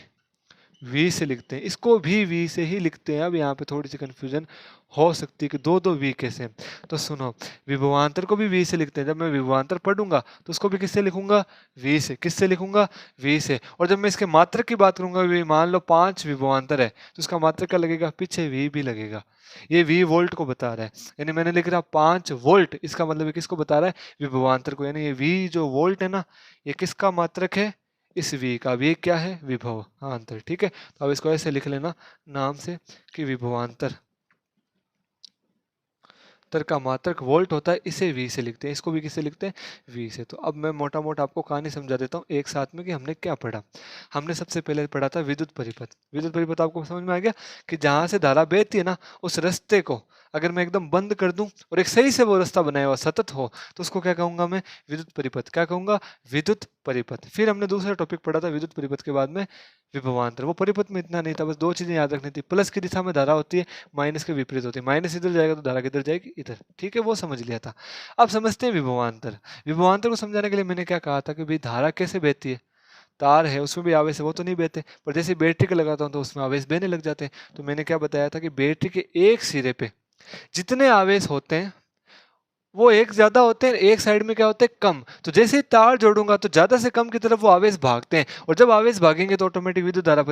वी से लिखते हैं, इसको भी वी से ही लिखते हैं। अब यहाँ पे थोड़ी सी कंफ्यूजन हो सकती है कि दो दो वी कैसे। तो सुनो, विभवांतर को भी वी से लिखते हैं। जब मैं विभवांतर पढ़ूंगा तो उसको भी किससे लिखूंगा, वी से। किससे लिखूंगा, वी से। और जब मैं इसके मात्रक की बात करूंगा, मान लो 5 विभवांतर है, तो उसका मात्रक क्या लगेगा, पीछे वी भी लगेगा। ये वी वोल्ट को बता रहा है, यानी मैंने लिख रहा 5 वोल्ट, इसका मतलब ये किसको बता रहा है, विभवांतर को। यानी ये वी जो वोल्ट है ना, ये किसका मात्रक है, इस V का। V क्या है, विभवांतर। ठीक है, तो अब इसको ऐसे लिख लेना नाम से कि विभवांतर तर का मात्रक वोल्ट होता है, इसे V से लिखते हैं। इसको भी किससे लिखते हैं, V से। तो अब मैं मोटा मोटा आपको कहानी समझा देता हूँ एक साथ में कि हमने क्या पढ़ा। हमने सबसे पहले पढ़ा था विद्युत परिपथ। विद्युत परिपथ आपको समझ में आ गया कि जहां से धारा बहती है ना, उस रास्ते को अगर मैं एकदम बंद कर दूं और एक सही से वो रास्ता बनाया हुआ सतत हो, तो उसको क्या कहूंगा मैं, विद्युत परिपथ। क्या कहूंगा, विद्युत परिपथ। फिर हमने दूसरा टॉपिक पढ़ा था विद्युत परिपथ के बाद में विभवांतर। वो परिपथ में इतना नहीं था, बस 2 चीजें याद रखनी थी। प्लस की दिशा में धारा होती है, माइनस के विपरीत होती है। माइनस इधर जाएगा तो धारा किधर जाएगी, इधर। ठीक है, वो समझ लिया था। अब समझते हैं विभवांतर। विभवांतर को समझाने के लिए मैंने क्या कहा था कि भाई धारा कैसे बहती है, तार है उसमें भी आवेश है, वो तो नहीं बहते, पर जैसे बैटरी को लगाता हूँ तो उसमें आवेश बहने लग जाते हैं। तो मैंने क्या बताया था कि बैटरी के एक सिरे पे जितने आवेश होते हैं वो एक ज्यादा होते हैं, एक साइड में क्या होते हैं, कम। तो जैसे ही तार जोड़ूंगा तो ज्यादा से कम की तरफ वो आवेश भागते हैं, और जब आवेश भागेंगे तो ऑटोमेटिक विद्युत धारा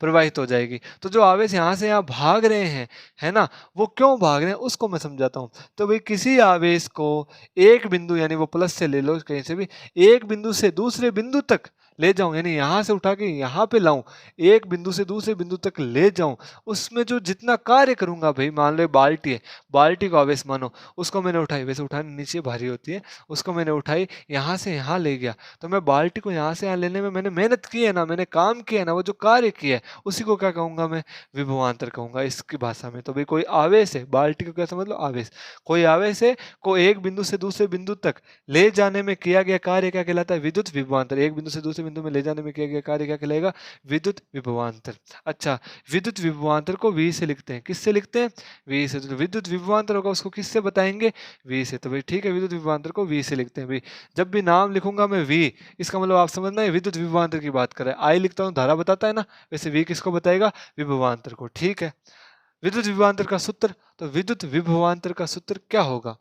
प्रवाहित हो जाएगी। तो जो आवेश यहाँ से यहाँ भाग रहे हैं, है ना, वो क्यों भाग रहे हैं उसको मैं समझाता हूँ। तो भाई किसी आवेश को एक बिंदु, यानी वो प्लस से ले लो कहीं से भी, एक बिंदु से दूसरे बिंदु तक ले जाऊं, यानी यहाँ से उठा के यहाँ पे लाऊं, एक बिंदु से दूसरे बिंदु तक ले जाऊं, उसमें जो जितना कार्य करूंगा, भाई मान लो बाल्टी है, बाल्टी को आवेश मानो, उसको मैंने उठाई, वैसे उठाने नीचे भारी होती है, उसको मैंने उठाई यहाँ से यहाँ ले गया, तो मैं बाल्टी को यहाँ से यहाँ लेने में मैंने मेहनत की है ना, मैंने काम किया है ना, वो जो कार्य किया है उसी को क्या कहूंगा मैं, विभवांतर कहूंगा इसकी भाषा में। तो भाई कोई आवेश है, बाल्टी को क्या समझ लो, आवेश। कोई आवेश है को एक बिंदु से दूसरे बिंदु तक ले जाने में किया गया कार्य क्या कहलाता है, विद्युत विभवांतर। एक बिंदु से दूसरे बिंदु में ले जाने में किया गया कार्य क्या कहलाएगा, विद्युत विभवांतर। अच्छा, विद्युत विभवांतर को V से लिखते हैं। किससे लिखते हैं, V से। तो विद्युत विभवांतर होगा उसको किससे बताएंगे, V से। तो भाई ठीक है, विद्युत विभवांतर को V से लिखते हैं। भाई जब भी नाम लिखूंगा मैं V, इसका मतलब आप समझना है विद्युत विभवांतर की बात कर रहे हैं। I लिखता हूँ धारा बताता है ना, वैसे V किसको बताएगा, विभवांतर को। ठीक है, विद्युत विभवांतर का सूत्र, तो विद्युत विभवांतर का सूत्र क्या होगा,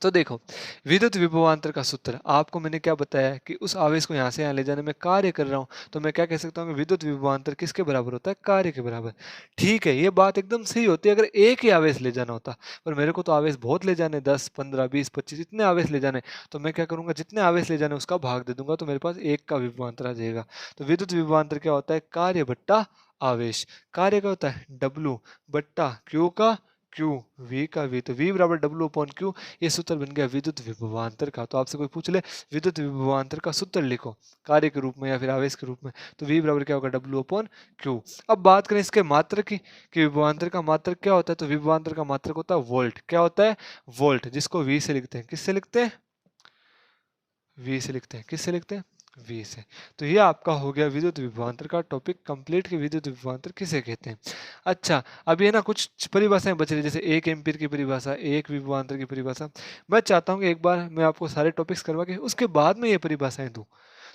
तो देखो, विद्युत विभवांतर का सूत्र आपको मैंने क्या बताया कि उस आवेश को यहाँ से यहाँ ले जाने में कार्य कर रहा हूँ, तो मैं क्या कह सकता हूँ कि विद्युत विभवांतर किसके बराबर होता है? कार्य के बराबर। ठीक है, ये बात एकदम सही होती है अगर एक ही आवेश ले जाना होता, पर मेरे को तो आवेश बहुत ले जाने, 10 15 20 25 इतने आवेश ले जाने, तो मैं क्या करूंगा, जितने आवेश ले जाने उसका भाग दे दूंगा, तो मेरे पास एक का विभवांतर आ जाएगा। तो विद्युत विभवांतर क्या होता है? कार्य बट्टा आवेश। कार्य क्या होता है? डब्लू बट्टा क्यू का क्यू, वी का वी, तो वी बराबर डब्लू अपॉन क्यू। ये सूत्र बन गया विद्युत विभवांतर का। तो आपसे कोई पूछ ले विद्युत विभवांतर का सूत्र लिखो कार्य के रूप में या फिर आवेश के रूप में, तो वी बराबर क्या होगा? W upon Q. अब बात करें इसके मात्रक की कि विभवांतर का मात्रक क्या होता है, तो विभवांतर का मात्रक होता है वोल्ट। क्या होता है? वोल्ट, जिसको वी से लिखते हैं। किससे लिखते हैं? वी से लिखते हैं। किससे लिखते हैं? वी से। तो ये आपका हो गया विद्युत विभवांतर का टॉपिक कंप्लीट कि विद्युत विभवांतर किसे कहते हैं। अच्छा, अब ये ना कुछ परिभाषाएं बच रही, जैसे एक एम्पीयर की परिभाषा, एक विभवांतर की परिभाषा। मैं चाहता हूँ कि एक बार मैं आपको सारे टॉपिक्स करवा के उसके बाद में ये परिभाषाएं दूँ,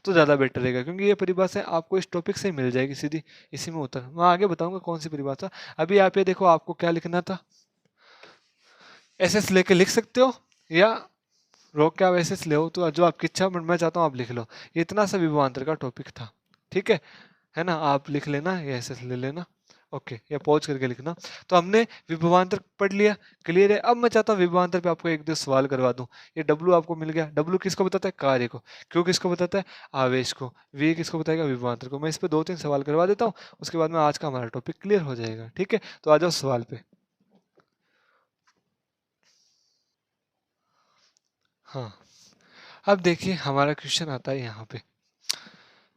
तो ज़्यादा बेटर रहेगा, क्योंकि ये परिभाषाएं आपको इस टॉपिक से ही मिल जाएगी सीधी, इसी में उत्तर मैं आगे बताऊंगा कौन सी परिभाषा। अभी आप ये देखो, आपको क्या लिखना था, एस एस लेके लिख सकते हो या रोक के आप ऐसे ले हो, तो जो आपकी इच्छा, मैं चाहता हूँ आप लिख लो। ये इतना सा विभवांतर का टॉपिक था, ठीक है ना? आप लिख लेना, ये ऐसे ले लेना, ओके, या पॉज करके लिखना। तो हमने विभवांतर पढ़ लिया, क्लियर है। अब मैं चाहता हूँ विभवांतर पे आपको एक दो सवाल करवा दूं। ये डब्लू आपको मिल गया, डब्लू किसको बताता है? कार्य को। क्यू किसको बताता है? आवेश को। वी किसको बताएगा? विभवांतर को। मैं इस पे दो तीन सवाल करवा देता हूँ, उसके बाद में आज का हमारा टॉपिक क्लियर हो जाएगा, ठीक है? तो आ जाओ सवाल पे। हाँ, अब देखिए हमारा क्वेश्चन आता है यहाँ पे,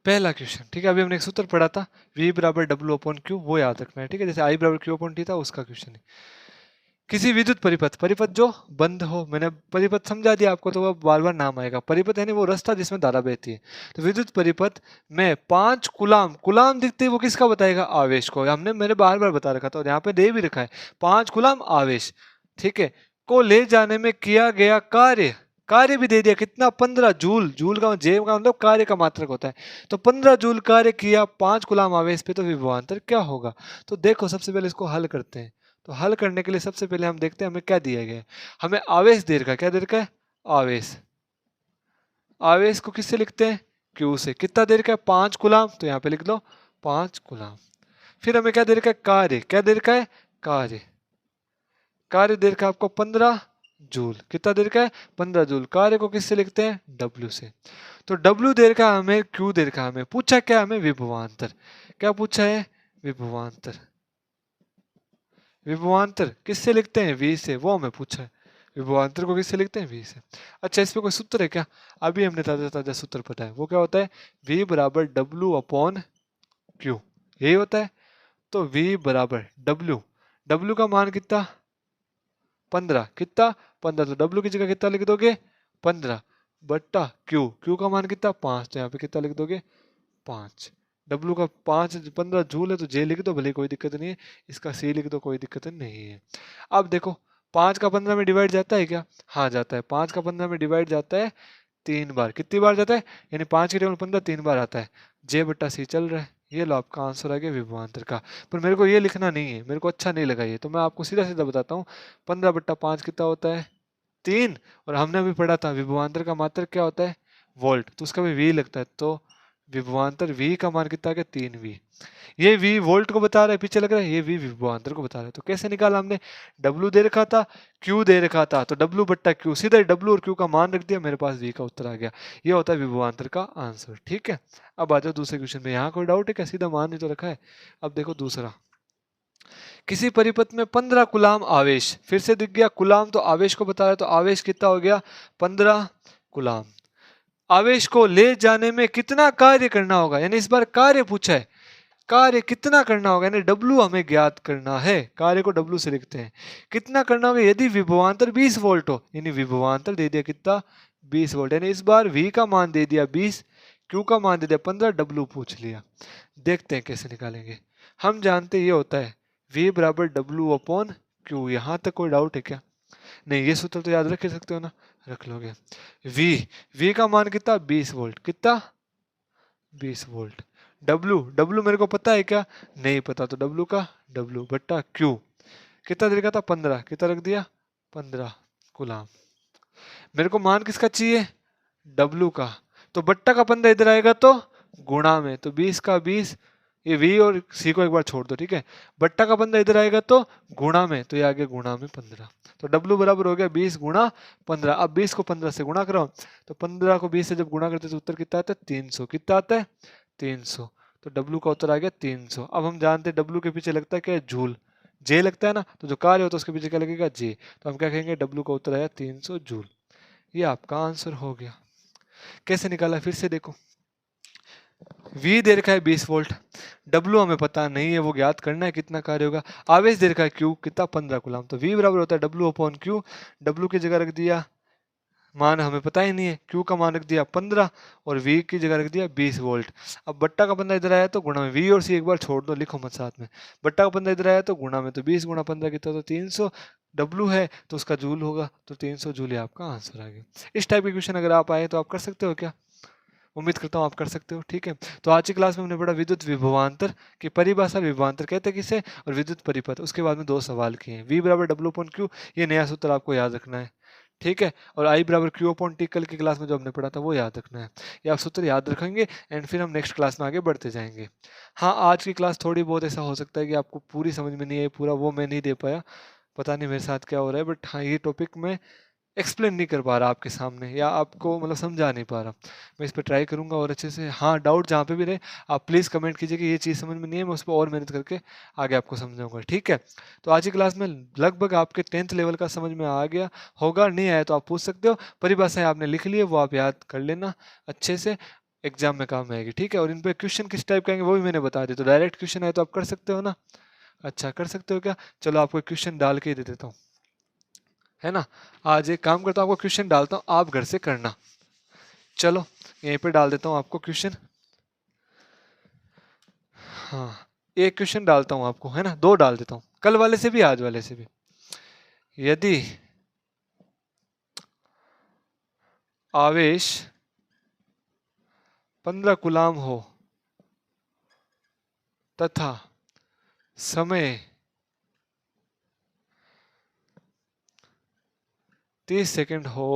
पहला क्वेश्चन, ठीक है? अभी हमने एक सूत्र पढ़ा था, V बराबर डब्ल्यू अपॉन क्यू, वो याद रखना है, ठीक है? जैसे I बराबर क्यू अपॉन टी था, उसका क्वेश्चन है। किसी विद्युत परिपथ, परिपथ जो बंद हो, मैंने परिपथ समझा दिया आपको, तो वो बार बार नाम आएगा। परिपथ यानी वो रास्ता जिसमें धारा बहती है। तो विद्युत परिपथ में 5 कुलाम, कुलाम दिखते ही वो किसका बताएगा? आवेश को। हमने मैंने बार बार बता रखा था और यहाँ पे दे भी रखा है, 5 कुलाम आवेश, ठीक है, को ले जाने में किया गया कार्य, कार्य भी दे दिया कितना? 15 जूल। जूल का जे का मतलब कार्य का मात्रक होता है। तो 15 जूल कार्य किया 5 कुलाम आवेश पे, तो विभवांतर क्या होगा? तो देखो, सबसे पहले इसको हल करते हैं। तो हल करने के लिए सबसे पहले हम देखते हैं हमें क्या दिया गया है। हमें आवेश दे रखा है। क्या दे रखा है? आवेश। आवेश को किससे लिखते हैं? क्यू से। कितना दे रखा है? 5 कुलाम, तो यहाँ पे लिख दो 5 कुलाम। फिर हमें क्या दे रखा है? कार्य। क्या दे रखा है? कार्य। कार्य दे रखा है आपको 15 जूल। कितना दे रखा है? 15 जूल। कार्य को किससे लिखते हैं? डब्ल्यू से। तो डब्ल्यू दे रखा है हमें, क्यू दे रखा है हमें, पूछा क्या हमें? विभवांतर। क्या पूछा है? विभवांतर। विभवांतर किससे लिखते हैं? वी से, वो हमें पूछा है। विभवांतर को किससे लिखते हैं? वी से। अच्छा, इस पे कोई सूत्र है क्या? अभी हमने ताजा ताजा सूत्र पता है, वो क्या होता है? वी बराबर डब्ल्यू अपॉन क्यू, यही होता है। तो वी बराबर डब्ल्यू, डब्ल्यू का मान कितना? 15। कितना? 15। तो डब्ल्यू की जगह कितना लिख दोगे? 15 बट्टा क्यू, क्यू का मान कितना? 5। तो यहाँ पे कितना लिख दोगे? 5। डब्ल्यू का 5, 15 जूल है, तो जे लिख दो, भले कोई दिक्कत नहीं है। इसका सी लिख दो, कोई दिक्कत नहीं है। अब देखो, 5 का 15 में डिवाइड जाता है क्या? हाँ जाता है। 5 का 15 में डिवाइड जाता है 3 बार। कितनी बार जाता है? यानी 5 की टेबल 15 3 बार आता है। जे बट्टा सी चल रहा है। ये लो आपका आंसर आ गया विभवांतर का। पर मेरे को ये लिखना नहीं है, मेरे को अच्छा नहीं लगा ये, तो मैं आपको सीधा सीधा बताता हूँ। 15 बट्टा 5 कितना होता है? 3। और हमने अभी पढ़ा था विभवांतर का मात्रक क्या होता है? वोल्ट। तो उसका भी वी लगता है, तो विभवांतर वी का मान कितना आ गया? 3 वी। ये वी वोल्ट को बता रहा है, पीछे लग रहा है, ये वी विभवांतर को बता रहा है। तो कैसे निकाला हमने? डब्ल्यू दे रखा था, क्यू दे रखा था, तो डब्ल्यू बट्टा क्यू, सीधा डब्ल्यू और क्यू का मान रख दिया, मेरे पास वी का उत्तर आ गया। ये होता है विभवांतर का आंसर, ठीक है? अब आ जाओ दूसरे क्वेश्चन में। यहाँ कोई डाउट है क्या? सीधा मान ही तो रखा है। अब देखो दूसरा, किसी परिपथ में 15 कुलाम आवेश, फिर से दिख गया कुलाम, तो आवेश को बता रहा है, तो आवेश कितना हो गया? 15 कुलाम। आवेश को ले जाने में कितना कार्य करना होगा, यानी इस बार कार्य पूछा है। कार्य कितना करना होगा, यानी डब्ल्यू हमें ज्ञात करना है। कार्य को डब्ल्यू से लिखते हैं। कितना करना होगा? यदि विभवांतर 20 वोल्ट हो, यानी विभवांतर दे दिया कितना? 20 वोल्ट। यानी इस बार वी का मान दे दिया 20, क्यू का मान दे दिया 15, डब्ल्यू पूछ लिया। देखते हैं कैसे निकालेंगे। हम जानते ये होता है वी बराबर डब्ल्यू अपॉन क्यू। यहां तक कोई डाउट है क्या? नहीं, ये सूत्र तो याद रख सकते हो ना? रख लोगे। वी, वी का मान कितना? 20 वोल्ट। कितना? 20 वोल्ट। डब्लू, डब्लू मेरे को पता है क्या? नहीं पता। तो डब्लू का डब्लू बट्टा क्यू, कितना दे रखा था? 15। कितना रख दिया? 15 गुलाम। मेरे को मान किसका चाहिए, डब्लू का, तो बट्टा का 15 इधर आएगा तो गुणा में, तो 20 का 20, ये v और c को एक बार छोड़ दो, ठीक है। बट्टा का 15 इधर आएगा तो गुणा में, तो ये आगे गुणा में 15, तो w बराबर हो गया 20 गुणा 15। अब 20 को 15 से गुणा करो, तो 15 को 20 से जब गुणा करते तो उत्तर कितना आता है, 300। कितना आता है, 300। तो w का उत्तर आ गया 300। अब हम जानते हैं w के पीछे लगता है क्या, जूल, जे लगता है ना, तो जो कार्य होता है उसके पीछे क्या लगेगा, जे, तो हम क्या कहेंगे, w का उत्तर आया 300 जूल। ये आपका आंसर हो गया। कैसे निकाला, फिर से देखो, V दे रखा है 20 वोल्ट, W हमें पता नहीं है, वो ज्ञात करना है कितना कार्य होगा। आवेश दे रखा है Q कितना, 15 कूलम, तो V बराबर होता है W अपॉन Q। W की जगह रख दिया, मान हमें पता ही नहीं है, Q का मान रख दिया 15 और V की जगह रख दिया 20 वोल्ट। अब बट्टा का 15 इधर आया तो गुणा में, V और C एक बार छोड़ दो, लिखो मत साथ में। बट्टा का 15 इधर आया तो गुणा में, तो 20 गुणा 15 कितना, तो 300। W है तो उसका जूल होगा, तो 300 जूल है आपका आंसर आ गया। इस टाइप के क्वेश्चन अगर आप आए तो आप कर सकते हो क्या, उम्मीद करता हूँ आप कर सकते हो, ठीक है। तो आज की क्लास में हमने पढ़ा विद्युत विभवांतर की परिभाषा, विभवांतर कहते हैं किसे, और विद्युत परिपथ। उसके बाद में 2 सवाल किए हैं। V बराबर W अपॉन Q, ये नया सूत्र आपको याद रखना है, ठीक है। और I बराबर Q अपॉन T, कल की क्लास में जो हमने पढ़ा था वो याद रखना है। ये आप सूत्र याद रखेंगे एंड फिर हम नेक्स्ट क्लास में आगे बढ़ते जाएंगे। हाँ, आज की क्लास थोड़ी बहुत ऐसा हो सकता है कि आपको पूरी समझ में नहीं है, पूरा वो मैं नहीं दे पाया, पता नहीं मेरे साथ क्या हो रहा है, बट हाँ ये टॉपिक में एक्सप्लेन नहीं कर पा रहा आपके सामने, या आपको मतलब समझा नहीं पा रहा। मैं इस पर ट्राई करूंगा और अच्छे से, हाँ डाउट जहाँ पे भी रहे आप प्लीज़ कमेंट कीजिए कि ये चीज़ समझ में नहीं है, मैं उस पर और मेहनत करके आगे आपको समझाऊंगा, ठीक है। तो आज की क्लास में लगभग आपके 10th लेवल का समझ में आ गया होगा, नहीं आया तो आप पूछ सकते हो। परिभाषाएं आपने लिख ली है, वो आप याद कर लेना अच्छे से, एग्जाम में काम आएगी, ठीक है। और इन पे क्वेश्चन किस टाइप के आएंगे वो भी मैंने बता दिया, तो डायरेक्ट क्वेश्चन आए तो आप कर सकते हो ना, अच्छा कर सकते हो क्या, चलो आपको क्वेश्चन डाल के ही दे देता हूँ, है ना। आज एक काम करता हूँ, आपको क्वेश्चन डालता हूँ, आप घर से करना। चलो यहीं पे डाल देता हूँ आपको क्वेश्चन, हाँ एक क्वेश्चन डालता हूँ आपको, है ना, 2 डाल देता हूँ, कल वाले से भी आज वाले से भी। यदि आवेश 15 कूलाम हो तथा समय 30 सेकंड हो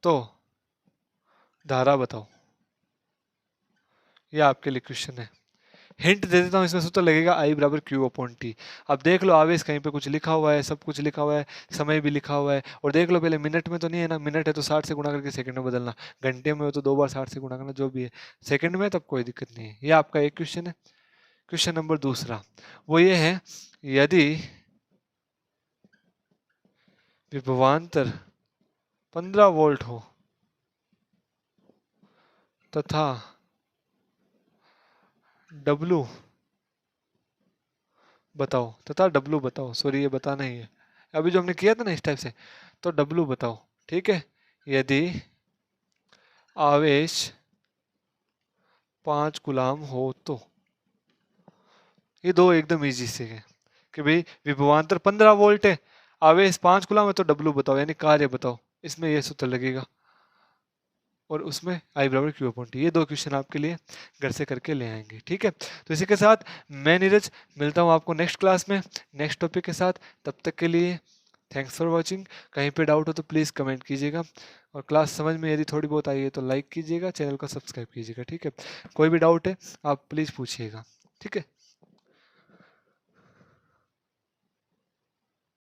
तो धारा बताओ। यह आपके लिए क्वेश्चन है। हिंट दे देता हूँ, इसमें सूत्र लगेगा I बराबर Q अपॉन T। अब देख लो, आवेश कहीं पे कुछ लिखा हुआ है, सब कुछ लिखा हुआ है, समय भी लिखा हुआ है, और देख लो पहले मिनट में तो नहीं है ना, मिनट है तो 60 से गुणा करके सेकंड में बदलना, घंटे में हो तो 2 बार 60 से गुणा करना, जो भी है, सेकंड में तब कोई दिक्कत नहीं है। ये आपका एक क्वेश्चन है। क्वेश्चन नंबर दूसरा वो ये है, यदि विभवांतर 15 वोल्ट हो तथा W बताओ, तथा W बताओ, सॉरी ये बताना ही है, अभी जो हमने किया था ना इस टाइप से, तो W बताओ, ठीक है। यदि आवेश 5 कूलाम हो तो, ये 2 एकदम इजी से है कि भाई विभवांतर 15 वोल्ट है, आवेश 5 कूलाम है, तो W बताओ यानी कार्य बताओ, इसमें ये सूत्र लगेगा, और उसमें I बराबर Q अपॉन T। ये 2 क्वेश्चन आपके लिए घर से करके ले आएंगे, ठीक है। तो इसी के साथ मैं नीरज मिलता हूँ आपको नेक्स्ट क्लास में नेक्स्ट टॉपिक के साथ। तब तक के लिए थैंक्स फॉर वॉचिंग। कहीं पे डाउट हो तो प्लीज़ कमेंट कीजिएगा, और क्लास समझ में यदि थोड़ी बहुत आई है तो लाइक कीजिएगा, चैनल को सब्सक्राइब कीजिएगा, ठीक है। कोई भी डाउट है आप प्लीज़ पूछिएगा, ठीक है।